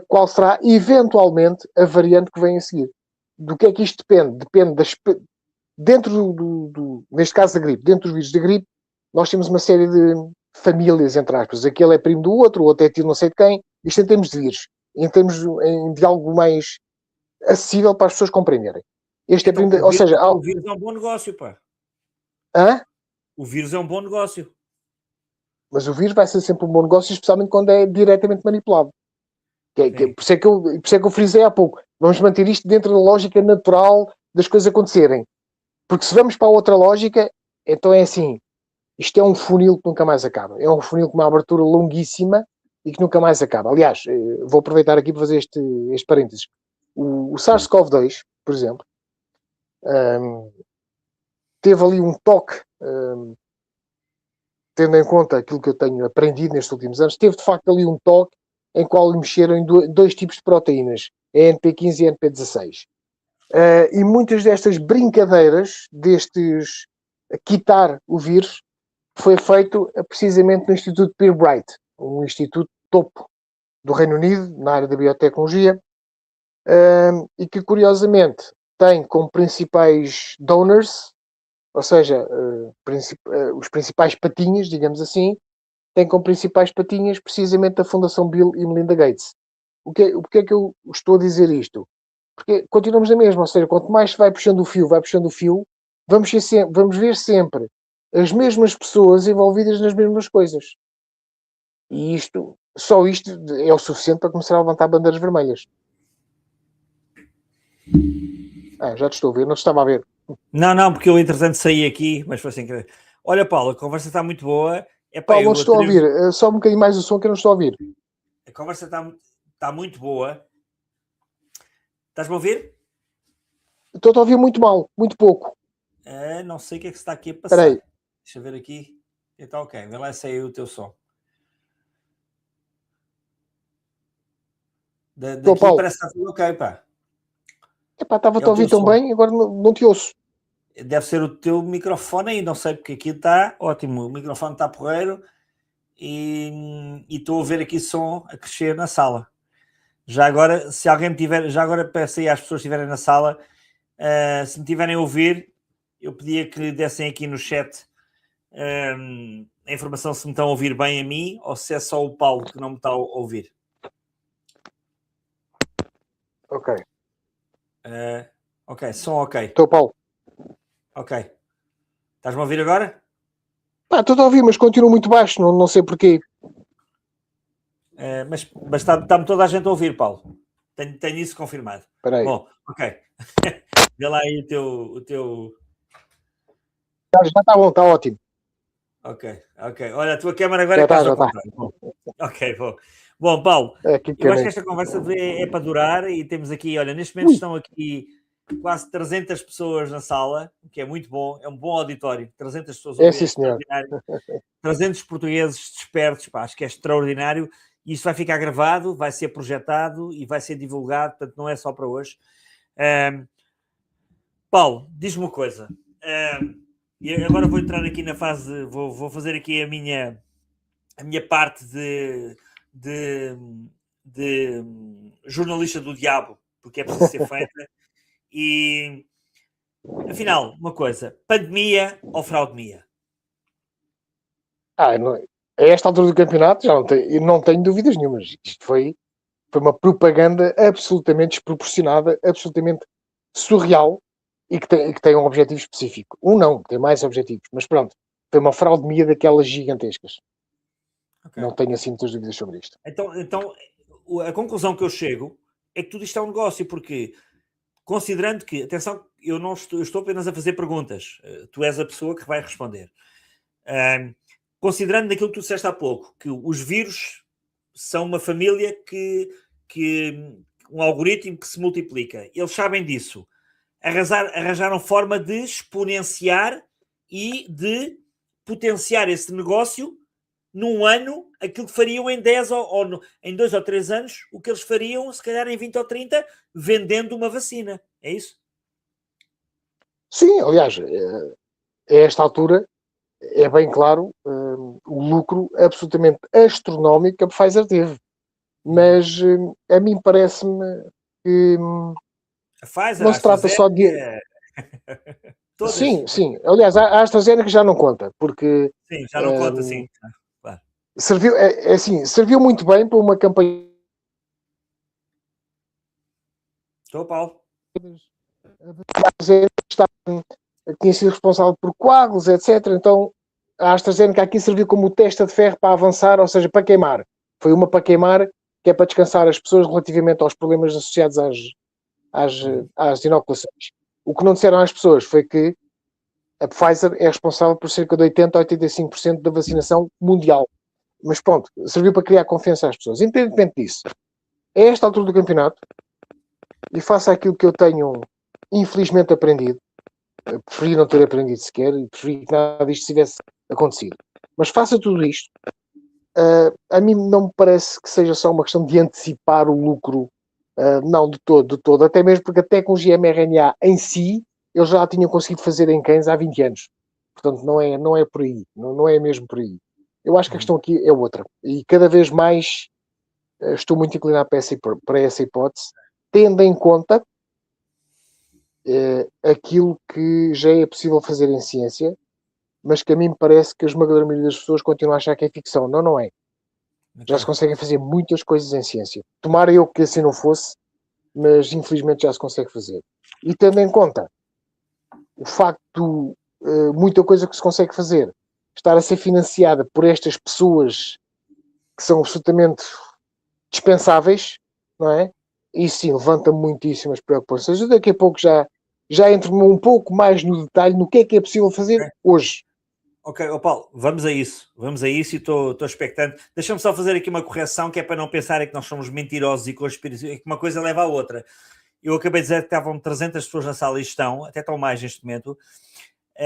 Speaker 4: qual será, eventualmente, a variante que vem a seguir. Do que é que isto depende? Depende dentro neste caso da gripe, dentro dos vírus da gripe, nós temos uma série de famílias, entre aspas. Aquele é primo do outro, o outro é tio não sei de quem. Isto em termos de vírus. Em termos de algo mais acessível para as pessoas compreenderem. Este
Speaker 1: então,
Speaker 4: é primo... Ou seja...
Speaker 1: O vírus é um bom negócio, pá.
Speaker 4: Hã?
Speaker 1: O vírus é um bom negócio.
Speaker 4: Mas o vírus vai ser sempre um bom negócio, especialmente quando é diretamente manipulado. Por isso é que eu frisei há pouco. Vamos manter isto dentro da lógica natural das coisas acontecerem. Porque se vamos para a outra lógica, então é assim... Isto é um funil que nunca mais acaba. É um funil com uma abertura longuíssima e que nunca mais acaba. Aliás, vou aproveitar aqui para fazer este parênteses. O SARS-CoV-2, por exemplo, teve ali um toque, tendo em conta aquilo que eu tenho aprendido nestes últimos anos, teve de facto ali um toque em qual mexeram em dois tipos de proteínas, a NP15 e a NP16. E muitas destas brincadeiras, destes quitar o vírus, foi feito precisamente no Instituto Pirbright, um instituto topo do Reino Unido, na área da biotecnologia, e que, curiosamente, tem como principais donors, ou seja, os principais patinhas, digamos assim, tem como principais patinhas precisamente a Fundação Bill e Melinda Gates. Porque é que eu estou a dizer isto? Porque continuamos na mesma, ou seja, quanto mais se vai puxando o fio, vamos ver sempre as mesmas pessoas envolvidas nas mesmas coisas. E só isto é o suficiente para começar a levantar bandeiras vermelhas. Já te estou a ver, não te estava a ver.
Speaker 1: Não, porque eu entretanto saí aqui, mas foi sem querer. Olha, Paulo, a conversa está muito boa. Epá,
Speaker 4: Paulo, não
Speaker 1: eu
Speaker 4: te estou a
Speaker 1: atrevo-
Speaker 4: ouvir. Só um bocadinho mais o som que eu não estou a ouvir.
Speaker 1: a conversa está muito boa. Estás-me a ouvir?
Speaker 4: Estou a ouvir muito mal, muito pouco.
Speaker 1: Não sei o que é que se está aqui a
Speaker 4: Espera
Speaker 1: passar.
Speaker 4: aí.
Speaker 1: Deixa eu ver aqui. Então, ok. Vê lá se aí o teu som. Daqui
Speaker 4: Paulo.
Speaker 1: parece que está tudo ok, pá.
Speaker 4: Epá, estava-te
Speaker 1: É
Speaker 4: a
Speaker 1: o
Speaker 4: ouvir
Speaker 1: teu
Speaker 4: tão
Speaker 1: som.
Speaker 4: bem, agora não te ouço.
Speaker 1: Deve ser o teu microfone aí, não sei porque aqui está ótimo. O microfone está porreiro e estou a ver aqui som a crescer na sala. Já agora, se alguém tiver, já agora peço aí às pessoas que estiverem na sala, se me tiverem a ouvir, eu pedia que dessem aqui no chat a informação se me estão a ouvir bem a mim ou se é só o Paulo que não me está a ouvir.
Speaker 4: Ok.
Speaker 1: Ok, som ok.
Speaker 4: Estou, Paulo.
Speaker 1: Ok. Estás-me a ouvir agora?
Speaker 4: Pá, estou a ouvir, mas continuo muito baixo, não sei porquê.
Speaker 1: Mas está-me toda a gente a ouvir, Paulo. Tenho isso confirmado.
Speaker 4: Espera aí.
Speaker 1: Bom, ok. Vê lá aí o teu...
Speaker 4: Já está bom, está ótimo.
Speaker 1: Ok. Olha, a tua câmara agora
Speaker 4: Já
Speaker 1: é quase
Speaker 4: está,
Speaker 1: ao
Speaker 4: já está.
Speaker 1: contrário. Bom, ok, bom. Bom, Paulo,
Speaker 4: Aqui
Speaker 1: eu acho que
Speaker 4: é.
Speaker 1: esta conversa é para durar e temos aqui, olha, neste momento estão aqui quase 300 pessoas na sala, o que é muito bom, é um bom auditório. 300 pessoas a
Speaker 4: É
Speaker 1: ouvir,
Speaker 4: sim, senhor.
Speaker 1: extraordinário. 300 portugueses despertos, pá, acho que é extraordinário. E isto vai ficar gravado, vai ser projetado e vai ser divulgado, portanto não é só para hoje. Paulo, diz-me uma coisa. E agora vou entrar aqui na fase, vou fazer aqui a minha parte de jornalista do diabo, porque é preciso ser feita. E afinal, uma coisa: pandemia ou fraudemia?
Speaker 4: A esta altura do campeonato, eu não tenho dúvidas nenhumas. Isto foi uma propaganda absolutamente desproporcionada, absolutamente surreal e que tem um objetivo específico. Não, tem mais objetivos, mas pronto, foi uma fraudemia daquelas gigantescas. Okay. Não tenho assim muitas dúvidas sobre isto.
Speaker 1: Então, a conclusão que eu chego é que tudo isto é um negócio, porque considerando que, atenção, eu estou apenas a fazer perguntas, tu és a pessoa que vai responder. Considerando aquilo que tu disseste há pouco, que os vírus são uma família que um algoritmo que se multiplica, eles sabem disso, arranjaram forma de exponenciar e de potenciar esse negócio num ano, aquilo que fariam em 10 ou em 2 ou 3 anos, o que eles fariam, se calhar em 20 ou 30, vendendo uma vacina. É isso?
Speaker 4: Sim, aliás, a esta altura é bem claro o lucro absolutamente astronómico que a Pfizer teve. Mas a mim parece-me que
Speaker 1: a Pfizer,
Speaker 4: não se trata só de... Sim. Aliás, a AstraZeneca já não conta, porque...
Speaker 1: Sim, já não conta, sim. Claro.
Speaker 4: Serviu muito bem para uma campanha...
Speaker 1: Estou, Paulo.
Speaker 4: Tinha sido responsável por coágulos, etc. Então, a AstraZeneca aqui serviu como testa de ferro para avançar, ou seja, para queimar. Foi uma para queimar, que é para descansar as pessoas relativamente aos problemas associados às inoculações. O que não disseram às pessoas foi que a Pfizer é responsável por cerca de 80% a 85% da vacinação mundial. Mas pronto, serviu para criar confiança às pessoas. Independentemente disso, a esta altura do campeonato, e faça aquilo que eu tenho infelizmente aprendido, preferi não ter aprendido sequer e preferi que nada disto tivesse acontecido. Mas faça tudo isto. A mim não me parece que seja só uma questão de antecipar o lucro, não, de todo. Até mesmo porque a tecnologia mRNA em si, eles já tinham conseguido fazer em cães há 20 anos. Portanto, não é por aí. Não é mesmo por aí. Eu acho que a questão aqui é outra. E cada vez mais estou muito inclinado para essa hipótese, tendo em conta aquilo que já é possível fazer em ciência, mas que a mim me parece que a esmagadora maioria das pessoas continua a achar que é ficção. Não é. Já se conseguem fazer muitas coisas em ciência. Tomara eu que assim não fosse, mas infelizmente já se consegue fazer. E tendo em conta o facto de muita coisa que se consegue fazer estar a ser financiada por estas pessoas que são absolutamente dispensáveis, não é? Isso sim, levanta muitíssimas preocupações. Eu daqui a pouco já entro um pouco mais no detalhe no que é possível fazer hoje.
Speaker 1: Ok, Paulo, vamos a isso e estou expectante. Deixa-me só fazer aqui uma correção, que é para não pensarem que nós somos mentirosos e conspiracionistas, que uma coisa leva à outra. Eu acabei de dizer que estavam 300 pessoas na sala e até estão mais neste momento,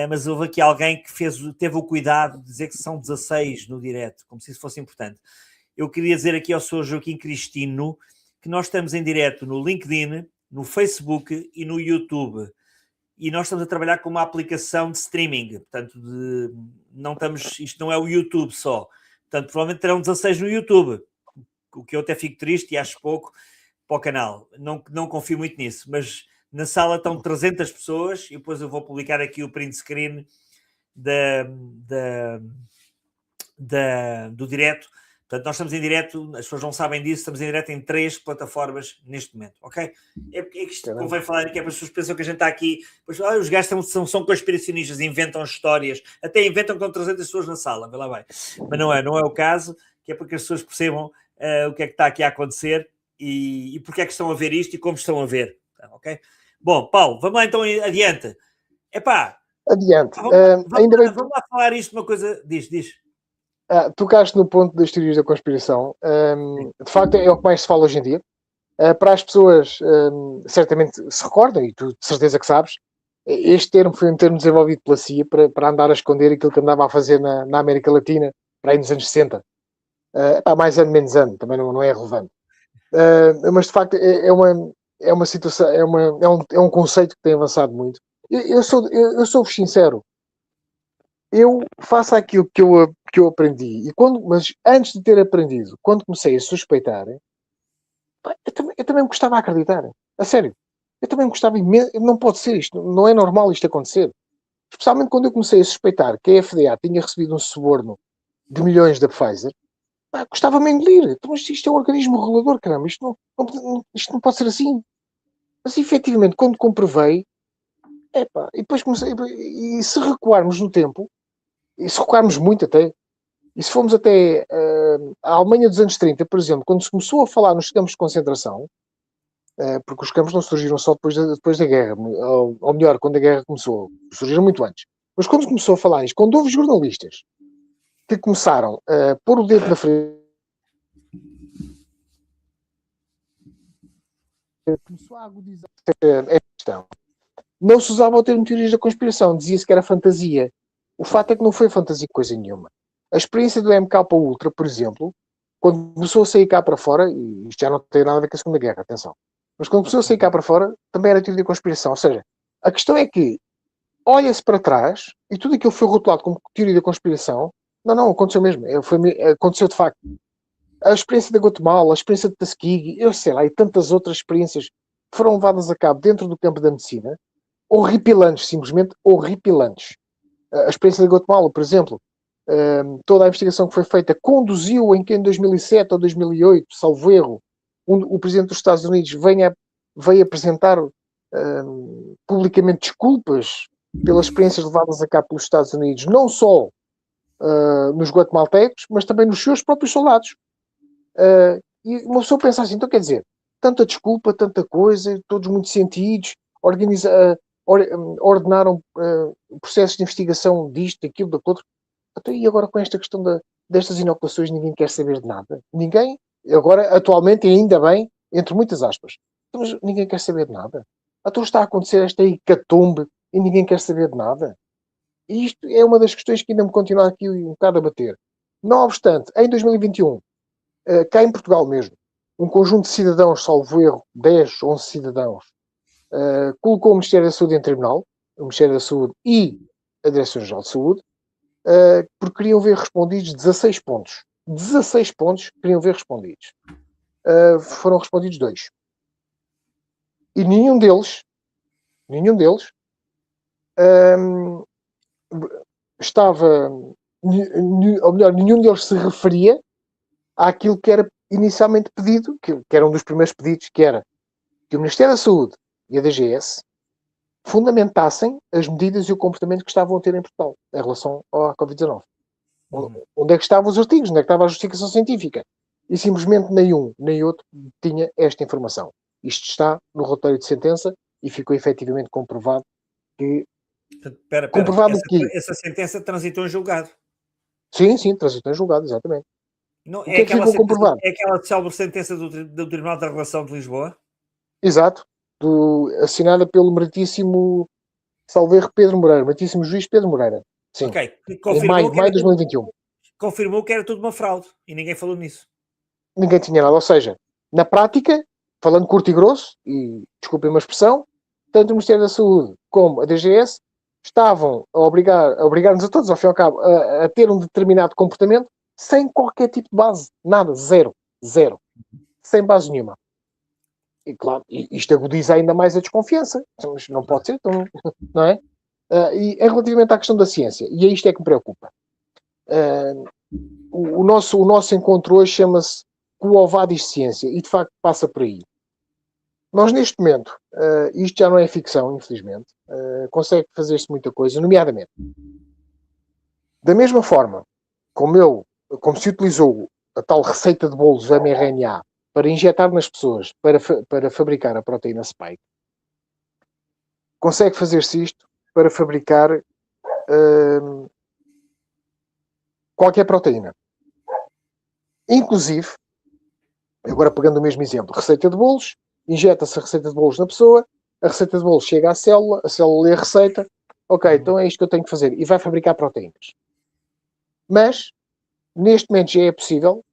Speaker 1: mas houve aqui alguém que teve o cuidado de dizer que são 16 no direto, como se isso fosse importante. Eu queria dizer aqui ao Sr. Joaquim Cristino que nós estamos em direto no LinkedIn, no Facebook e no YouTube. E nós estamos a trabalhar com uma aplicação de streaming, portanto, isto não é o YouTube só. Portanto, provavelmente terão 16 no YouTube, o que eu até fico triste e acho pouco para o canal. Não confio muito nisso, mas na sala estão 300 pessoas e depois eu vou publicar aqui o print screen do direto. Portanto, nós estamos em direto, as pessoas não sabem disso, estamos em direto em 3 plataformas neste momento, ok? É que isto convém falar, que é para as pessoas pensam que a gente está aqui, pois, os gajos são conspiracionistas, inventam histórias, até inventam que estão 300 pessoas na sala, vê lá bem. Mas não é o caso, que é para que as pessoas percebam o que é que está aqui a acontecer e porque é que estão a ver isto e como estão a ver, ok? Bom, Paulo, vamos lá então adiante.
Speaker 4: Adiante.
Speaker 1: Vamos lá falar isto, uma coisa, diz.
Speaker 4: Tocaste no ponto das teorias da conspiração. De facto, é o que mais se fala hoje em dia. Para as pessoas, certamente se recordam, e tu de certeza que sabes, este termo foi um termo desenvolvido pela CIA para andar a esconder aquilo que andava a fazer na América Latina, para aí nos anos 60. Mais ano, menos ano, também não é relevante. Mas de facto é uma situação, é um conceito que tem avançado muito. Eu sou-vos sincero. Eu faço aquilo que eu aprendi, mas antes de ter aprendido, quando comecei a suspeitar, eu também me gostava de acreditar. A sério. Eu também me gostava imenso. Não pode ser isto. Não é normal isto acontecer. Especialmente quando eu comecei a suspeitar que a FDA tinha recebido um suborno de milhões da Pfizer, gostava-me de engolir. Então, isto é um organismo regulador, caramba. Isto não pode ser assim. Mas, efetivamente, quando comprovei, e depois comecei... E se recuarmos no tempo, e se recuarmos muito até, e se formos até a Alemanha dos anos 30, por exemplo, quando se começou a falar nos campos de concentração, porque os campos não surgiram só depois da guerra, ou melhor, quando a guerra começou, surgiram muito antes. Mas quando se começou a falar nisto, quando houve jornalistas que começaram a pôr o dedo na frente, começou a agudizar esta questão. Não se usava o termo teorias da conspiração, dizia-se que era fantasia. O fato é que não foi fantasia coisa nenhuma. A experiência do MK Ultra, por exemplo, quando começou a sair cá para fora, e isto já não tem nada a ver com a Segunda Guerra, atenção, mas quando começou a sair cá para fora, também era teoria da conspiração. Ou seja, a questão é que olha-se para trás e tudo aquilo foi rotulado como teoria da conspiração. Não, aconteceu mesmo. Aconteceu de facto. A experiência da Guatemala, a experiência de Tuskegee, eu sei lá, e tantas outras experiências que foram levadas a cabo dentro do campo da medicina, horripilantes, simplesmente horripilantes. A experiência da Guatemala, por exemplo, toda a investigação que foi feita conduziu em que em 2007 ou 2008, salvo erro, o Presidente dos Estados Unidos veio apresentar publicamente desculpas pelas experiências levadas a cabo pelos Estados Unidos, não só nos guatemaltecos, mas também nos seus próprios soldados. E uma pessoa pensa assim, então quer dizer, tanta desculpa, tanta coisa, todos muito sentidos, ordenaram processos de investigação disto, daquilo, daquilo outro. Então, e agora com esta questão destas inoculações ninguém quer saber de nada? Ninguém, agora, atualmente, e ainda bem, entre muitas aspas, mas ninguém quer saber de nada. Então está a acontecer esta hecatombe e ninguém quer saber de nada. E isto é uma das questões que ainda me continua aqui um bocado a bater. Não obstante, em 2021, cá em Portugal mesmo, um conjunto de cidadãos, salvo erro, 10, 11 cidadãos, colocou o Ministério da Saúde em tribunal, o Ministério da Saúde e a Direção-Geral de Saúde, porque queriam ver respondidos 16 pontos. 16 pontos queriam ver respondidos. Foram respondidos 2. E nenhum deles estava, ou melhor, nenhum deles se referia àquilo que era inicialmente pedido, que era um dos primeiros pedidos, que era que o Ministério da Saúde e a DGS fundamentassem as medidas e o comportamento que estavam a ter em Portugal em relação à Covid-19. Onde é que estavam os artigos? Onde é que estava a justificação científica? E simplesmente nenhum nem outro tinha esta informação. Isto está no relatório de sentença e ficou efetivamente comprovado que
Speaker 1: Portanto, espera,
Speaker 4: Comprovado que,
Speaker 1: essa sentença transitou em julgado.
Speaker 4: sim, transitou em julgado, exatamente.
Speaker 1: Não,
Speaker 4: O que é que ficou comprovado?
Speaker 1: é aquela célebre sentença do Tribunal da Relação de Lisboa?
Speaker 4: Exato. Assinada pelo meritíssimo, salvo erro, Pedro Moreira, meritíssimo juiz Pedro Moreira. Sim.
Speaker 1: Ok, que
Speaker 4: Em maio de 2021.
Speaker 1: confirmou que era tudo uma fraude e ninguém falou nisso.
Speaker 4: Ninguém tinha nada. Ou seja, na prática, falando curto e grosso, e desculpem uma expressão, tanto o Ministério da Saúde como a DGS estavam a obrigar-nos a todos, ao fim e ao cabo, a ter um determinado comportamento sem qualquer tipo de base. Nada. Zero. Sem base nenhuma. E claro, isto agudiza ainda mais a desconfiança. Mas não pode ser, então, não é? E relativamente à questão da ciência, e é isto é que me preocupa. O nosso encontro hoje chama-se Quo Vadis Ciência, e de facto passa por aí. Nós, neste momento, isto já não é ficção, infelizmente, consegue fazer-se muita coisa, nomeadamente, da mesma forma como se utilizou a tal receita de bolos mRNA para injetar nas pessoas para fabricar a proteína spike, consegue fazer-se isto para fabricar qualquer proteína. Inclusive, agora pegando o mesmo exemplo, receita de bolos, injeta-se a receita de bolos na pessoa, a receita de bolos chega à célula, a célula lê a receita, ok, então é isto que eu tenho que fazer, e vai fabricar proteínas. Mas, neste momento já é possível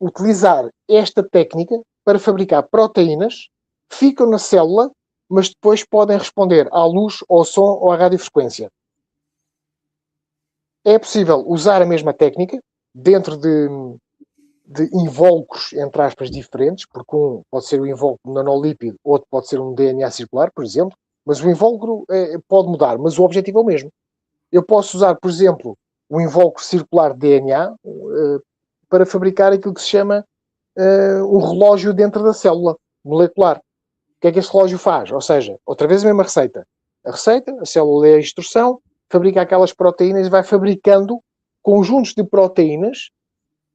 Speaker 4: utilizar esta técnica para fabricar proteínas, ficam na célula, mas depois podem responder à luz, ao som ou à radiofrequência. É possível usar a mesma técnica dentro de invólucros, entre aspas, diferentes, porque um pode ser o invólucro nanolípido, outro pode ser um DNA circular, por exemplo, mas o invólucro pode mudar, mas o objetivo é o mesmo. Eu posso usar, por exemplo, o invólucro circular de DNA para fabricar aquilo que se chama um relógio dentro da célula molecular. O que é que este relógio faz? Ou seja, outra vez a mesma receita. A célula lê a instrução, fabrica aquelas proteínas e vai fabricando conjuntos de proteínas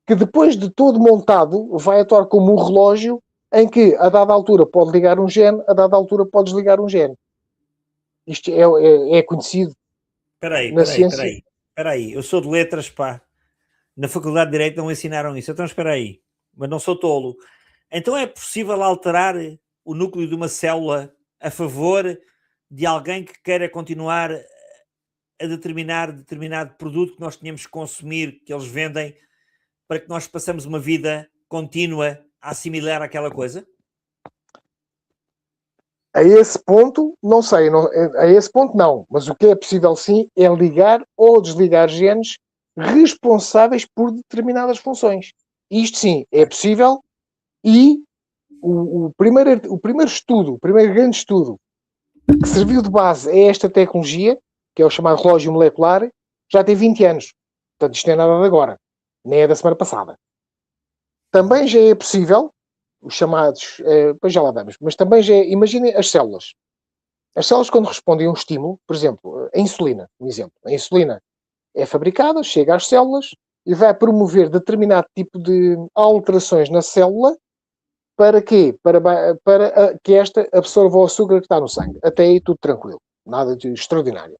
Speaker 4: que depois de todo montado vai atuar como um relógio em que a dada altura pode ligar um gene, a dada altura pode desligar um gene. Isto é conhecido na ciência.
Speaker 1: Espera aí, eu sou de letras, pá. Na Faculdade de Direito não ensinaram isso. Então espera aí, mas não sou tolo. Então é possível alterar o núcleo de uma célula a favor de alguém que queira continuar a determinar determinado produto que nós tínhamos que consumir, que eles vendem, para que nós passamos uma vida contínua a assimilar aquela coisa?
Speaker 4: A esse ponto, não sei. A esse ponto, não. Mas o que é possível, sim, é ligar ou desligar genes responsáveis por determinadas funções. Isto, sim, é possível. E o primeiro estudo, o primeiro grande estudo que serviu de base a esta tecnologia, que é o chamado relógio molecular, já tem 20 anos. Portanto, isto não é nada de agora. Nem é da semana passada. Também já é possível, os chamados, depois já lá vamos, mas também já é, imaginem as células. As células, quando respondem a um estímulo, por exemplo, a insulina, um exemplo. A insulina é fabricada, chega às células e vai promover determinado tipo de alterações na célula. Para quê? Para que esta absorva o açúcar que está no sangue. Até aí tudo tranquilo. Nada de extraordinário.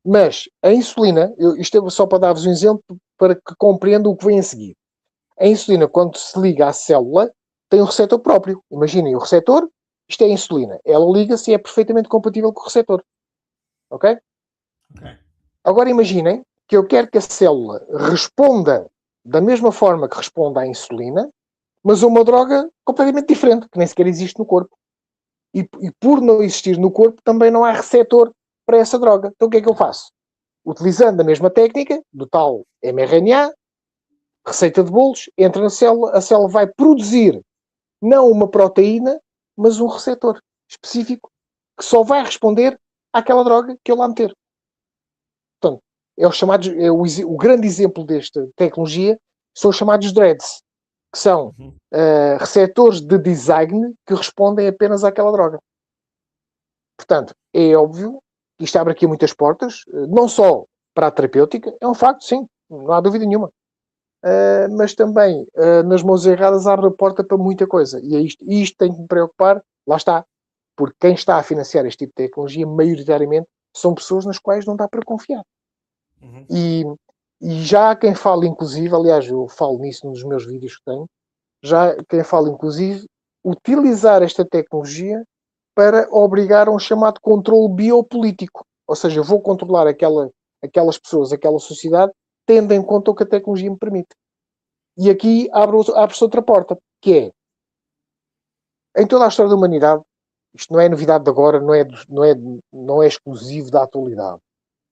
Speaker 4: Mas a insulina, isto é só para dar-vos um exemplo para que compreendam o que vem a seguir. A insulina, quando se liga à célula, tem um receptor próprio. Imaginem, o receptor, isto é a insulina. Ela liga-se e é perfeitamente compatível com o receptor. Ok? Agora imaginem que eu quero que a célula responda da mesma forma que responde à insulina, mas a uma droga completamente diferente, que nem sequer existe no corpo. E por não existir no corpo, também não há receptor para essa droga. Então o que é que eu faço? Utilizando a mesma técnica, do tal mRNA, receita de bolos, entra na célula, a célula vai produzir não uma proteína, mas um receptor específico que só vai responder àquela droga que eu lá meter. Portanto, o grande exemplo desta tecnologia são os chamados DREADS, que são receptores de design que respondem apenas àquela droga. Portanto, é óbvio que isto abre aqui muitas portas, não só para a terapêutica, é um facto, sim, não há dúvida nenhuma. Mas também, nas mãos erradas, abre a porta para muita coisa. E é isto tem que me preocupar, lá está, porque quem está a financiar este tipo de tecnologia, maioritariamente, são pessoas nas quais não dá para confiar.
Speaker 1: Uhum.
Speaker 4: E já há quem fale, inclusive, aliás, eu falo nisso nos meus vídeos que tenho, já quem fala, inclusive, utilizar esta tecnologia para obrigar a um chamado controle biopolítico. Ou seja, eu vou controlar aquelas pessoas, aquela sociedade, tendo em conta o que a tecnologia me permite. E aqui abre-se outra porta, que é, em toda a história da humanidade, isto não é novidade de agora, não é exclusivo da atualidade,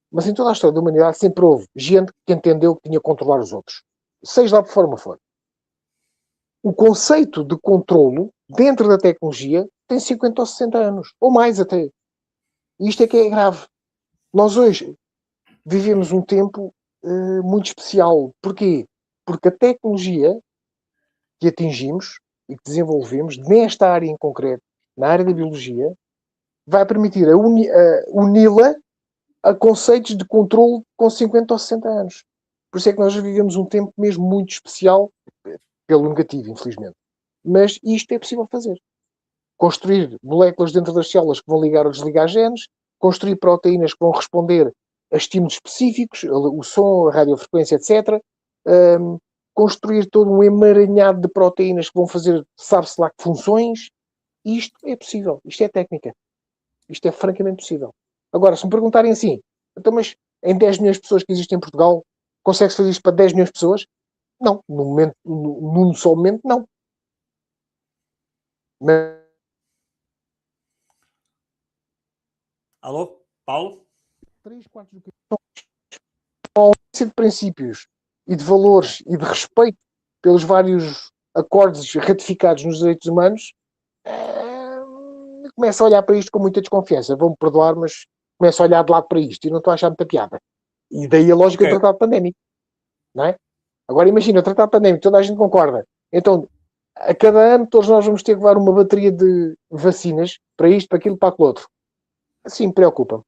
Speaker 4: mas em toda a história da humanidade sempre houve gente que entendeu que tinha que controlar os outros. Seja lá por forma for. O conceito de controlo dentro da tecnologia tem 50 ou 60 anos, ou mais até. E isto é que é grave. Nós hoje vivemos um tempo muito especial. Porquê? Porque a tecnologia que atingimos e que desenvolvemos nesta área em concreto, na área da biologia, vai permitir uni-la a conceitos de controle com 50 ou 60 anos. Por isso é que nós vivemos um tempo mesmo muito especial, pelo negativo, infelizmente. Mas isto é possível fazer. Construir moléculas dentro das células que vão ligar ou desligar genes, construir proteínas que vão responder a estímulos específicos, o som, a radiofrequência, etc. Construir todo um emaranhado de proteínas que vão fazer, sabe-se lá que funções. Isto é possível. Isto é técnica. Isto é francamente possível. Agora, se me perguntarem assim, então, mas em 10 milhões de pessoas que existem em Portugal, consegue-se fazer isto para 10 milhões de pessoas? Não. Num só momento, não. Mas
Speaker 1: Alô, Paulo?
Speaker 4: 3/4 do de princípios e de valores e de respeito pelos vários acordos ratificados nos direitos humanos, começo a olhar para isto com muita desconfiança. Vão-me perdoar, mas começo a olhar de lado para isto e não estou a achar muita piada. E daí a lógica do tratado pandémico. Não é? Agora imagina, o tratado pandémico, toda a gente concorda. Então, a cada ano, todos nós vamos ter que levar uma bateria de vacinas para isto, para aquilo, para aquilo outro. Sim, preocupa-me.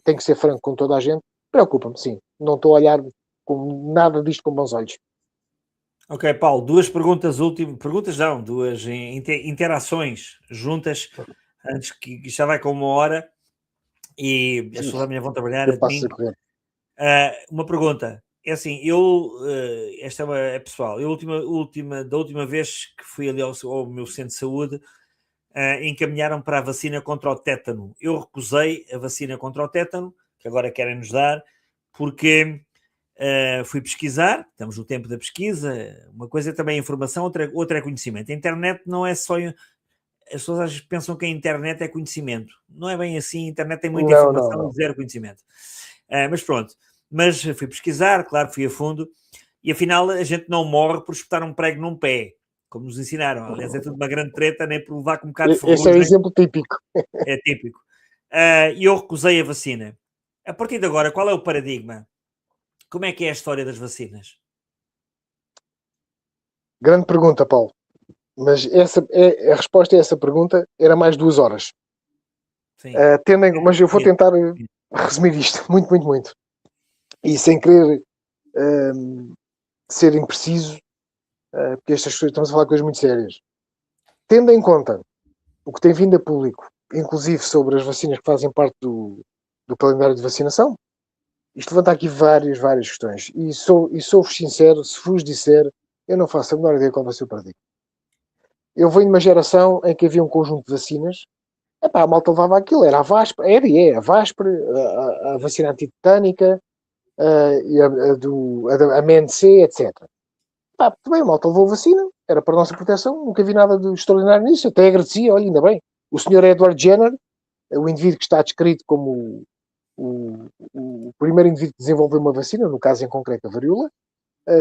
Speaker 4: Tenho que ser franco com toda a gente. Preocupa-me, sim. Não estou a olhar com nada disto com bons olhos.
Speaker 1: Ok, Paulo, duas perguntas últimas. Perguntas não, duas interações juntas, antes que isto já vai com uma hora e as pessoas amanhã vão trabalhar a domingo. Uma pergunta. É assim, esta é pessoal, da última vez que fui ali ao meu centro de saúde, encaminharam para a vacina contra o tétano. Eu recusei a vacina contra o tétano, que agora querem nos dar, porque fui pesquisar, estamos no tempo da pesquisa, uma coisa é também informação, outra é conhecimento. A internet não é só... As pessoas às vezes pensam que a internet é conhecimento. Não é bem assim, a internet tem muita informação e zero conhecimento. Mas pronto. Mas fui pesquisar, claro, fui a fundo, e afinal a gente não morre por espetar um prego num pé, como nos ensinaram. Aliás, é tudo uma grande treta, nem por levar com um bocado de ferrugem.
Speaker 4: Esse é o exemplo típico.
Speaker 1: É típico. E eu recusei a vacina. A partir de agora, qual é o paradigma? Como é que é a história das vacinas?
Speaker 4: Grande pergunta, Paulo. Mas a resposta a essa pergunta era mais 2 horas.
Speaker 1: Sim.
Speaker 4: Mas eu vou tentar resumir isto muito, muito, muito. E sem querer ser impreciso, porque estas coisas, estamos a falar de coisas muito sérias. Tendo em conta o que tem vindo a público, inclusive sobre as vacinas que fazem parte do calendário de vacinação, isto levanta aqui várias questões. E sou-vos sincero, se vos disser, eu não faço a menor ideia qual vai ser o paradigma. Eu venho de uma geração em que havia um conjunto de vacinas. A malta levava aquilo, era a Vaspre, a Vaspre, a vacina antitetânica, a MNC, etc. Muito bem, a malta levou a vacina, era para a nossa proteção, nunca vi nada de extraordinário nisso, até agradecia, olha, ainda bem. O senhor Edward Jenner, o indivíduo que está descrito como o primeiro indivíduo que desenvolveu uma vacina, no caso em concreto a varíola,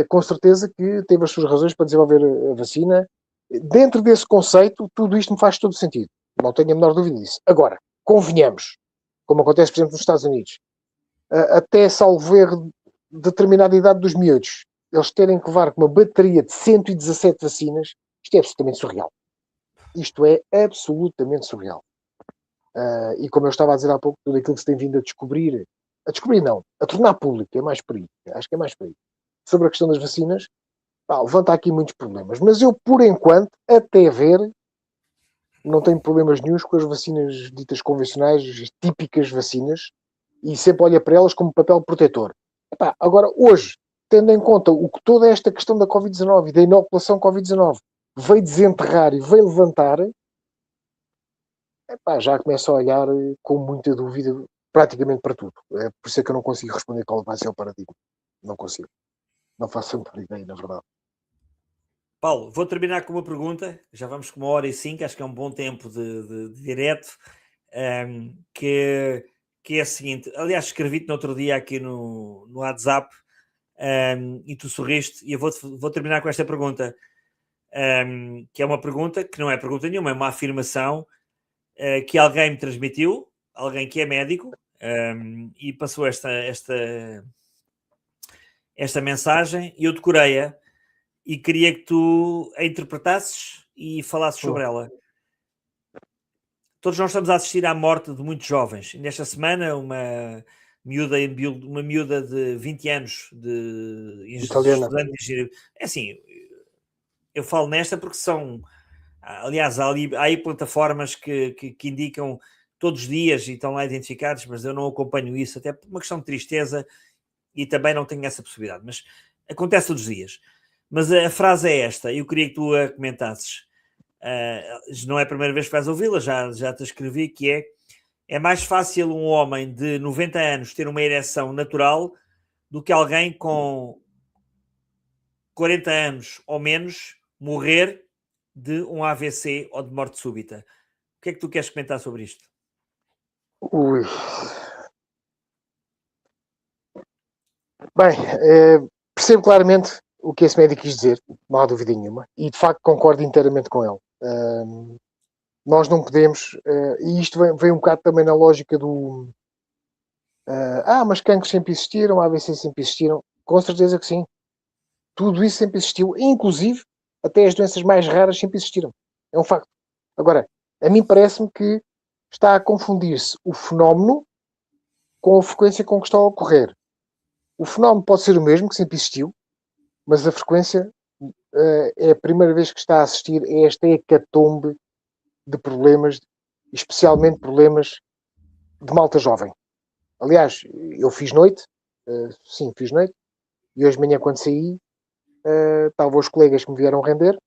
Speaker 4: com certeza que teve as suas razões para desenvolver a vacina. Dentro desse conceito, tudo isto me faz todo sentido. Não tenho a menor dúvida disso. Agora, convenhamos, como acontece, por exemplo, nos Estados Unidos, até salvo erro determinada idade dos miúdos, eles terem que levar com uma bateria de 117 vacinas, isto é absolutamente surreal. Isto é absolutamente surreal. E como eu estava a dizer há pouco, tudo aquilo que se tem vindo a tornar público, é mais por aí. Acho que é mais por aí. Sobre a questão das vacinas, levanta aqui muitos problemas. Mas eu, por enquanto, até ver, não tenho problemas nenhums com as vacinas ditas convencionais, as típicas vacinas, e sempre olha para elas como papel protetor. Epá, agora, hoje, tendo em conta o que toda esta questão da Covid-19 e da inoculação Covid-19 veio desenterrar e veio levantar, epá, já começo a olhar com muita dúvida praticamente para tudo. É por isso é que eu não consigo responder qual vai ser o paradigma. Não consigo. Não faço a menor ideia, na verdade.
Speaker 1: Paulo, vou terminar com uma pergunta. Já vamos com 1h05, acho que é um bom tempo de direto. Que é a seguinte. Aliás, escrevi-te no outro dia aqui no WhatsApp e tu sorriste. E eu vou terminar com esta pergunta, que é uma pergunta que não é pergunta nenhuma, é uma afirmação que alguém me transmitiu, alguém que é médico, e passou esta mensagem e eu decorei-a e queria que tu a interpretasses e falasses sobre ela. Todos nós estamos a assistir à morte de muitos jovens. E nesta semana, uma miúda de 20 anos de
Speaker 4: Italiana.
Speaker 1: estudante de engenharia. É assim, eu falo nesta porque são... Aliás, há aí plataformas que indicam todos os dias e estão lá identificados, mas eu não acompanho isso, até por uma questão de tristeza e também não tenho essa possibilidade. Mas acontece todos os dias. Mas a frase é esta, eu queria que tu a comentasses. Não é a primeira vez que vais ouvi-la, já te escrevi, que é mais fácil um homem de 90 anos ter uma ereção natural do que alguém com 40 anos ou menos morrer de um AVC ou de morte súbita. O que é que tu queres comentar sobre isto?
Speaker 4: Ui. Bem, percebo claramente o que esse médico quis dizer, não há dúvida nenhuma, e de facto concordo inteiramente com ele. Nós não podemos, e isto vem um bocado também na lógica do mas cancros sempre existiram, AVC sempre existiram, com certeza que sim. Tudo isso sempre existiu, inclusive até as doenças mais raras sempre existiram. É um facto. Agora, a mim parece-me que está a confundir-se o fenómeno com a frequência com que está a ocorrer. O fenómeno pode ser o mesmo, que sempre existiu, mas a frequência é a primeira vez que está a assistir a esta hecatombe de problemas, especialmente problemas de malta jovem. Aliás, eu fiz noite, fiz noite, e hoje de manhã quando saí, estavam os colegas que me vieram render,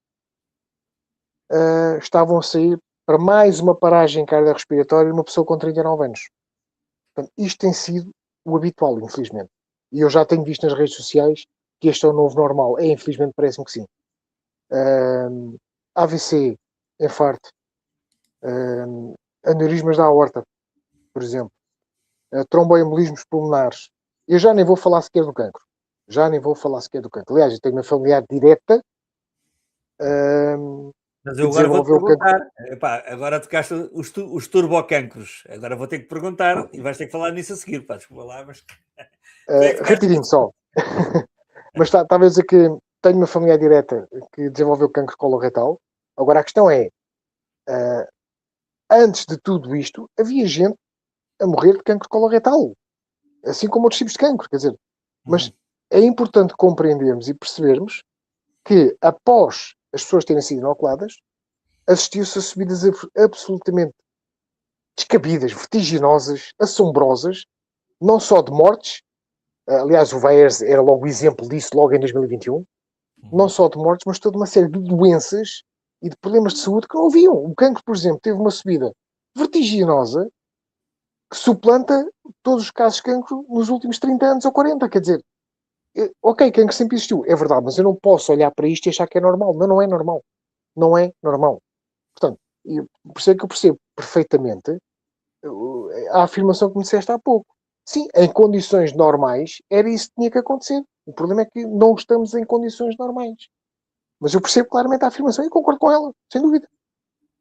Speaker 4: estavam a sair para mais uma paragem cardiorrespiratória de uma pessoa com 39 anos. Portanto, isto tem sido o habitual, infelizmente. E eu já tenho visto nas redes sociais que este é o novo normal. Infelizmente, parece-me que sim. AVC, infarto, aneurismas da aorta, por exemplo, tromboembolismos pulmonares. Eu já nem vou falar sequer do cancro. Aliás, eu tenho uma familiar direta
Speaker 1: mas eu agora vou-te perguntar. Agora tocaste os turbocancros. Agora vou ter que perguntar e vais ter que falar nisso a seguir. Pá, desculpa lá, mas...
Speaker 4: rapidinho só. Mas estava a dizer que tenho uma familiar direta que desenvolveu cancro coloretal. Agora a questão é, antes de tudo isto, havia gente a morrer de cancro coloretal. Assim como outros tipos de cancro, quer dizer. Mas é importante compreendermos e percebermos que após as pessoas terem sido inoculadas, assistiu-se a subidas absolutamente descabidas, vertiginosas, assombrosas, não só de mortes, aliás o Vaers era logo o exemplo disso logo em 2021, não só de mortes, mas toda uma série de doenças e de problemas de saúde que não haviam. O cancro, por exemplo, teve uma subida vertiginosa que suplanta todos os casos de cancro nos últimos 30 anos ou 40, quer dizer, ok, cancro sempre existiu, é verdade, mas eu não posso olhar para isto e achar que é normal. Não é normal. Não é normal. Portanto, por isso é que eu percebo perfeitamente a afirmação que me disseste há pouco. Sim, em condições normais, era isso que tinha que acontecer. O problema é que não estamos em condições normais. Mas eu percebo claramente a afirmação e concordo com ela, sem dúvida.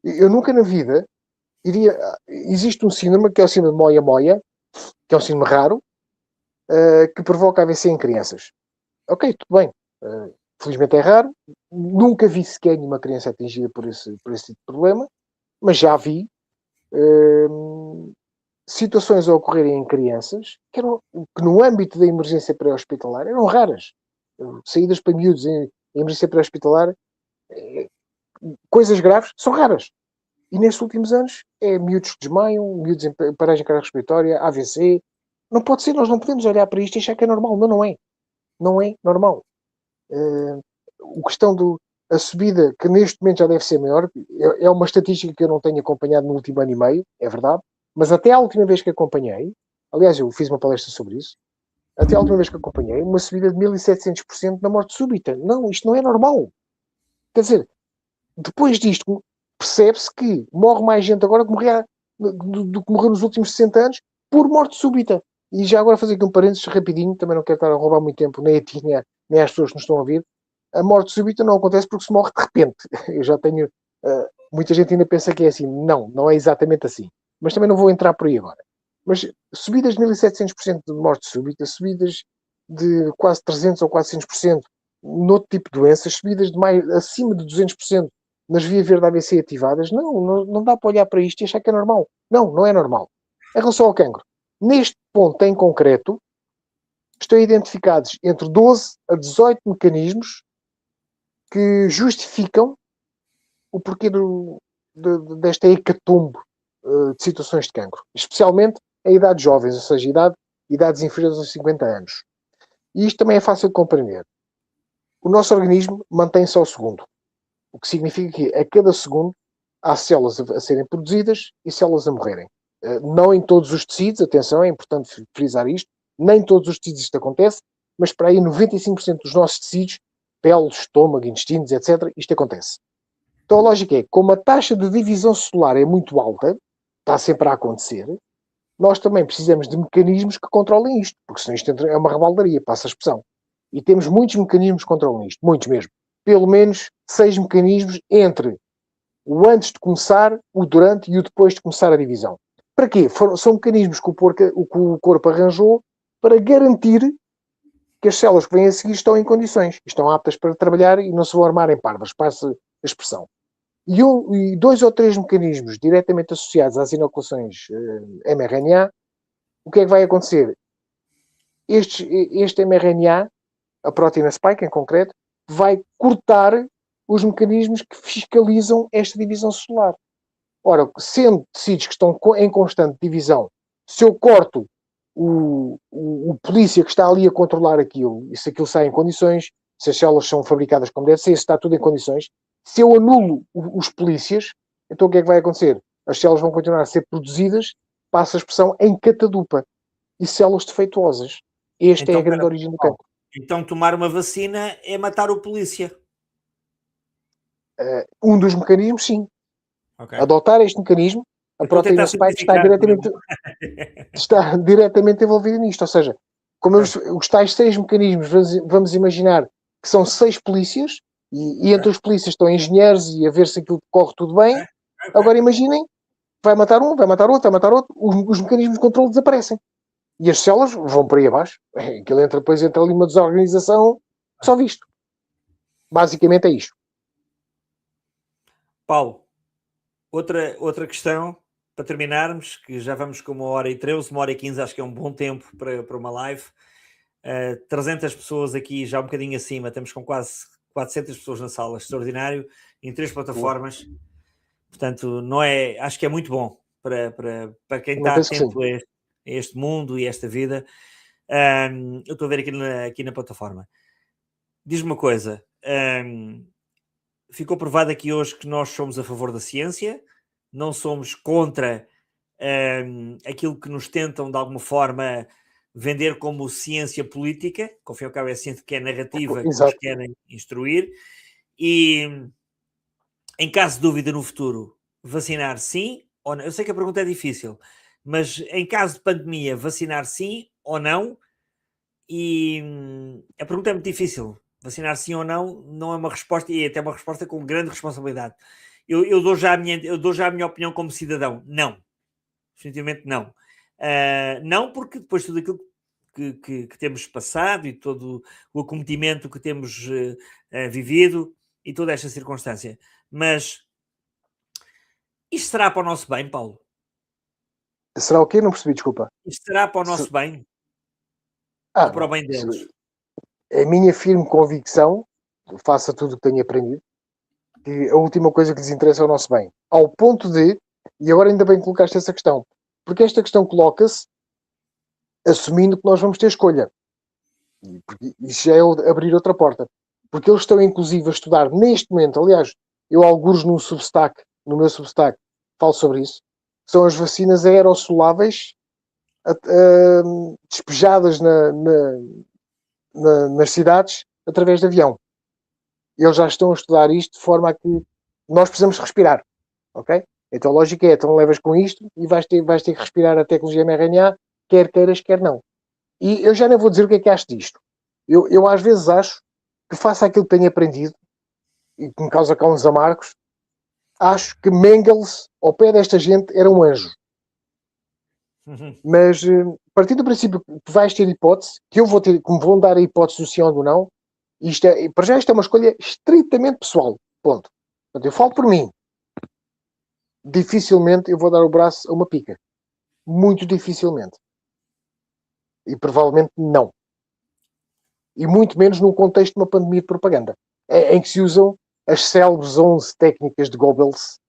Speaker 4: Eu nunca na vida iria... Existe um síndrome que é o síndrome de Moya-Moya, que é um síndrome raro, que provoca AVC em crianças. Ok, tudo bem. Felizmente é raro. Nunca vi sequer nenhuma criança atingida por esse tipo de problema, mas já vi situações a ocorrerem em crianças que no âmbito da emergência pré-hospitalar eram raras. Saídas para miúdos em emergência pré-hospitalar, coisas graves, são raras. E nestes últimos anos, miúdos que desmaiam, miúdos em paragem cardiorrespiratória, AVC. Não pode ser, nós não podemos olhar para isto e achar que é normal. Não, não é. Não é normal. A questão a subida, que neste momento já deve ser maior, é uma estatística que eu não tenho acompanhado no último ano e meio, é verdade, mas até a última vez que acompanhei, aliás, eu fiz uma palestra sobre isso, até a última vez que acompanhei, uma subida de 1700% na morte súbita. Não, isto não é normal. Quer dizer, depois disto, percebe-se que morre mais gente agora do que morreu nos últimos 60 anos por morte súbita. E já agora fazer aqui um parênteses rapidinho, também não quero estar a roubar muito tempo nem a ti, nem às pessoas que nos estão a ouvir. A morte súbita não acontece porque se morre de repente. Eu já tenho... muita gente ainda pensa que é assim. Não, não é exatamente assim. Mas também não vou entrar por aí agora. Mas subidas de 1700% de morte súbita, subidas de quase 300 ou 400% noutro tipo de doenças, subidas de mais, acima de 200% nas vias verde AVC ativadas, não dá para olhar para isto e achar que é normal. Não, não é normal. Em relação ao cancro, neste ponto em concreto, estão identificados entre 12 a 18 mecanismos que justificam o porquê desta hecatombe de situações de cancro. Especialmente a idades jovens, ou seja, idades inferiores aos 50 anos. E isto também é fácil de compreender. O nosso organismo mantém-se ao segundo. O que significa que a cada segundo há células a serem produzidas e células a morrerem. Não em todos os tecidos, atenção, é importante frisar isto, nem todos os tecidos isto acontece, mas para aí 95% dos nossos tecidos, pele, estômago, intestinos, etc., isto acontece. Então a lógica é, como a taxa de divisão celular é muito alta, está sempre a acontecer, nós também precisamos de mecanismos que controlem isto, porque senão isto é uma rebaldaria, passa a expressão. E temos muitos mecanismos que controlam isto, muitos mesmo. Pelo menos 6 mecanismos entre o antes de começar, o durante e o depois de começar a divisão. Para quê? São mecanismos que o corpo arranjou para garantir que as células que vêm a seguir estão em condições, estão aptas para trabalhar e não se vão armar em parvas, passa a expressão. E 2 ou 3 mecanismos diretamente associados às inoculações mRNA, o que é que vai acontecer? Este mRNA, a proteína spike em concreto, vai cortar os mecanismos que fiscalizam esta divisão celular. Ora, sendo tecidos que estão em constante divisão, se eu corto o polícia que está ali a controlar aquilo, e se aquilo sai em condições, se as células são fabricadas como deve ser, se está tudo em condições, se eu anulo os polícias, então o que é que vai acontecer? As células vão continuar a ser produzidas, passa a expressão, em catadupa. E células defeituosas. Esta é a grande origem do cancro.
Speaker 1: Então tomar uma vacina é matar o polícia.
Speaker 4: Um dos mecanismos, sim.
Speaker 1: Okay.
Speaker 4: Adotar este mecanismo, a proteína spike está diretamente envolvida nisto. Ou seja, como os tais 6 mecanismos, vamos imaginar que são 6 polícias, e entre os polícias estão engenheiros e a ver se aquilo corre tudo bem. Agora imaginem, vai matar um, vai matar outro, vai matar outro, os mecanismos de controle desaparecem. E as células vão por aí abaixo. Aquilo depois entra ali uma desorganização, só visto. Basicamente é isto.
Speaker 1: Paulo, outra questão, para terminarmos, que já vamos com 1h13, 1h15, acho que é um bom tempo para uma live. 300 pessoas aqui, já um bocadinho acima, estamos com quase 400 pessoas na sala, extraordinário, em 3 plataformas. Portanto, acho que é muito bom para quem está atento a este mundo e esta vida. Eu estou a ver aqui na plataforma. Diz-me uma coisa, ficou provado aqui hoje que nós somos a favor da ciência, não somos contra aquilo que nos tentam de alguma forma vender como ciência política, que ao fim e ao cabo é a ciência que é narrativa que nos querem instruir, e em caso de dúvida no futuro, vacinar sim ou não? Eu sei que a pergunta é difícil, mas em caso de pandemia, vacinar sim ou não? E a pergunta é muito difícil. Vacinar sim ou não é uma resposta, e é até uma resposta com grande responsabilidade. Eu dou já a minha opinião como cidadão. Não. Definitivamente não. Não, porque depois de tudo aquilo que temos passado e todo o acometimento que temos vivido e toda esta circunstância. Mas isto será para o nosso bem, Paulo?
Speaker 4: Será o quê? Não percebi, desculpa.
Speaker 1: Isto será para o nosso bem? Ou para o bem deles?
Speaker 4: É a minha firme convicção, faça tudo o que tenho aprendido, que a última coisa que lhes interessa é o nosso bem. Ao ponto de, e agora ainda bem que colocaste essa questão, porque esta questão coloca-se assumindo que nós vamos ter escolha. Porque isso já é abrir outra porta. Porque eles estão, inclusive, a estudar neste momento, aliás, eu algures no meu Substack, falo sobre isso, são as vacinas aerossoláveis despejadas nas cidades através de avião. Eles já estão a estudar isto de forma a que nós precisamos respirar, ok? Então a lógica é, então levas com isto e vais ter que respirar a tecnologia mRNA, quer queiras, quer não. E eu já nem vou dizer o que acho disto. Eu às vezes acho que faço aquilo que tenho aprendido e que me causa cá uns amargos. Acho que Mengele, ao pé desta gente, era um anjo. Mas, partindo do princípio que vais ter hipótese, que eu vou ter, que me vão dar a hipótese do sim ou do não, para já isto é uma escolha estritamente pessoal. Ponto. Portanto, eu falo por mim. Dificilmente eu vou dar o braço a uma pica. Muito dificilmente. E provavelmente não. E muito menos num contexto de uma pandemia de propaganda, em que se usam as célebres 11 técnicas de Goebbels.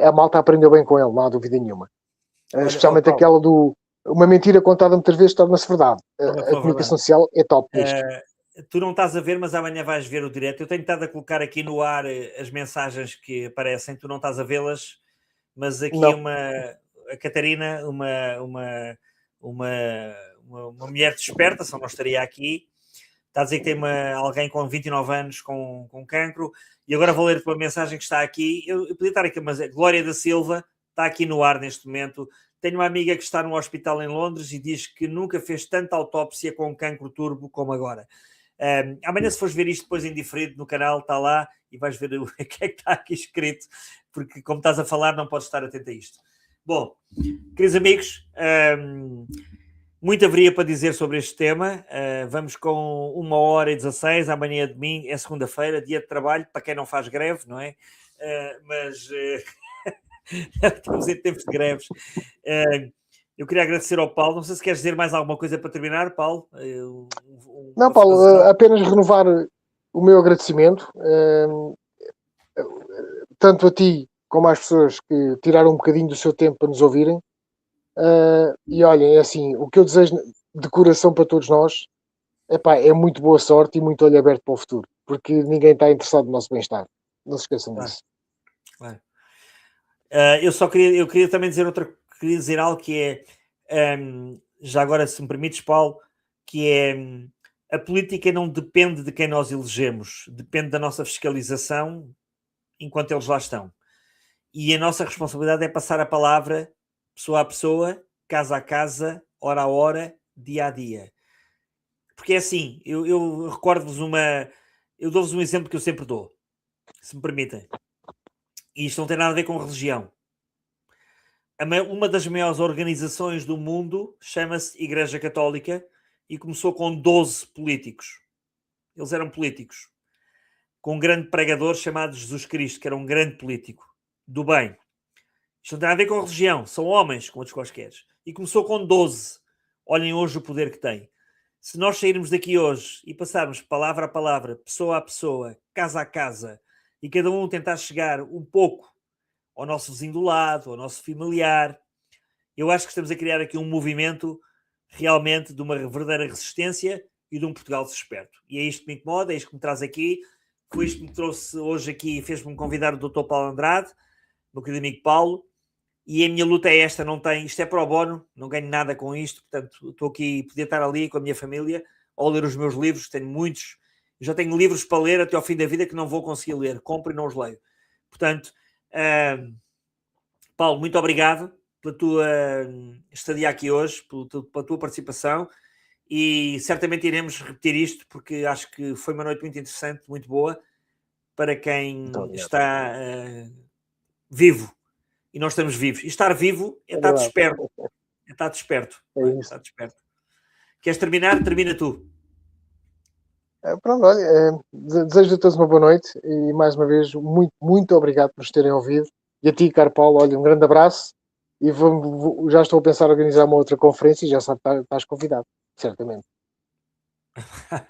Speaker 4: A malta aprendeu bem com ele, não há dúvida nenhuma. Especialmente aquela do uma mentira contada muitas vezes torna-se verdade. A comunicação social é top nisto.
Speaker 1: Tu não estás a ver, mas amanhã vais ver o direto. Eu tenho estado a colocar aqui no ar as mensagens que aparecem, tu não estás a vê-las, mas aqui a Catarina, uma mulher desperta, só não estaria aqui, está a dizer que tem alguém com 29 anos com cancro, e agora vou ler-te uma mensagem que está aqui. Eu podia estar aqui, mas Glória da Silva está aqui no ar neste momento. Tenho uma amiga que está num hospital em Londres e diz que nunca fez tanta autópsia com cancro turbo como agora. Amanhã, se fores ver isto depois em diferido no canal, está lá e vais ver o que é que está aqui escrito, porque como estás a falar não podes estar atento a isto. Bom, queridos amigos, muito haveria para dizer sobre este tema. Vamos com 1h16, amanhã é domingo, é segunda-feira, dia de trabalho, para quem não faz greve, não é? Mas estamos em tempos de greves. Eu queria agradecer ao Paulo. Não sei se queres dizer mais alguma coisa para terminar, Paulo.
Speaker 4: Não, Paulo, apenas renovar o meu agradecimento, tanto a ti como às pessoas que tiraram um bocadinho do seu tempo para nos ouvirem. E olhem, é assim, o que eu desejo de coração para todos nós é muito boa sorte e muito olho aberto para o futuro, porque ninguém está interessado no nosso bem-estar. Não se esqueçam disso.
Speaker 1: Claro. Eu queria também dizer queria dizer algo que é, já agora, se me permites, Paulo, que é a política não depende de quem nós elegemos, depende da nossa fiscalização enquanto eles lá estão. E a nossa responsabilidade é passar a palavra pessoa a pessoa, casa a casa, hora a hora, dia a dia. Porque é assim, eu recordo-vos eu dou-vos um exemplo que eu sempre dou, se me permitem. E isto não tem nada a ver com religião. Uma das maiores organizações do mundo chama-se Igreja Católica e começou com 12 políticos. Eles eram políticos. Com um grande pregador chamado Jesus Cristo, que era um grande político do bem. Isto não tem nada a ver com religião. São homens, como outros quaisquer. E começou com 12. Olhem hoje o poder que tem. Se nós sairmos daqui hoje e passarmos palavra a palavra, pessoa a pessoa, casa a casa, e cada um tentar chegar um pouco ao nosso vizinho do lado, ao nosso familiar, eu acho que estamos a criar aqui um movimento realmente de uma verdadeira resistência e de um Portugal desperto. E é isto que me incomoda, é isto que me traz aqui. Foi isto que me trouxe hoje aqui e fez-me convidar o Dr. Paulo Andrade, meu querido amigo Paulo. E a minha luta é esta, isto é pro bono, não ganho nada com isto, portanto estou aqui, podia estar ali com a minha família, ou ler os meus livros, tenho muitos, já tenho livros para ler até ao fim da vida que não vou conseguir ler, compro e não os leio. Portanto, Paulo, muito obrigado pela tua estadia aqui hoje, pela tua participação, e certamente iremos repetir isto, porque acho que foi uma noite muito interessante, muito boa, para quem está vivo. E nós estamos vivos. E estar vivo é estar desperto. É estar desperto. Estar desperto. Queres terminar? Termina tu.
Speaker 4: Pronto, olha, desejo a todos uma boa noite e mais uma vez muito, muito obrigado por nos terem ouvido. E a ti, caro Paulo, olha, um grande abraço e já estou a pensar em organizar uma outra conferência e já sabe que estás convidado, certamente.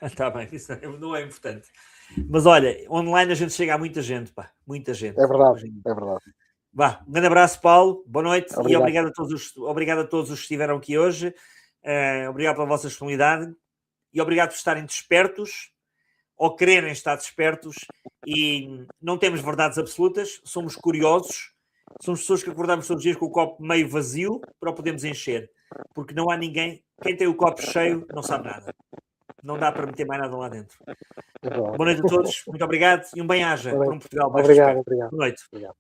Speaker 1: Está bem, isso não é importante. Mas olha, online a gente chega a muita gente, pá. Muita gente.
Speaker 4: É verdade, é verdade.
Speaker 1: Vá, um grande abraço, Paulo, boa noite.
Speaker 4: Obrigado.
Speaker 1: E obrigado a todos os que estiveram aqui hoje. Obrigado pela vossa disponibilidade e obrigado por estarem despertos ou quererem estar despertos. E não temos verdades absolutas, somos curiosos, somos pessoas que acordamos todos os dias com o copo meio vazio para o podermos encher, porque não há ninguém, quem tem o copo cheio não sabe nada, não dá para meter mais nada lá dentro. Boa noite a todos, muito obrigado e um bem-aja por um Portugal mais
Speaker 4: Obrigado,
Speaker 1: desperto.
Speaker 4: obrigado.
Speaker 1: Boa noite.
Speaker 4: Obrigado.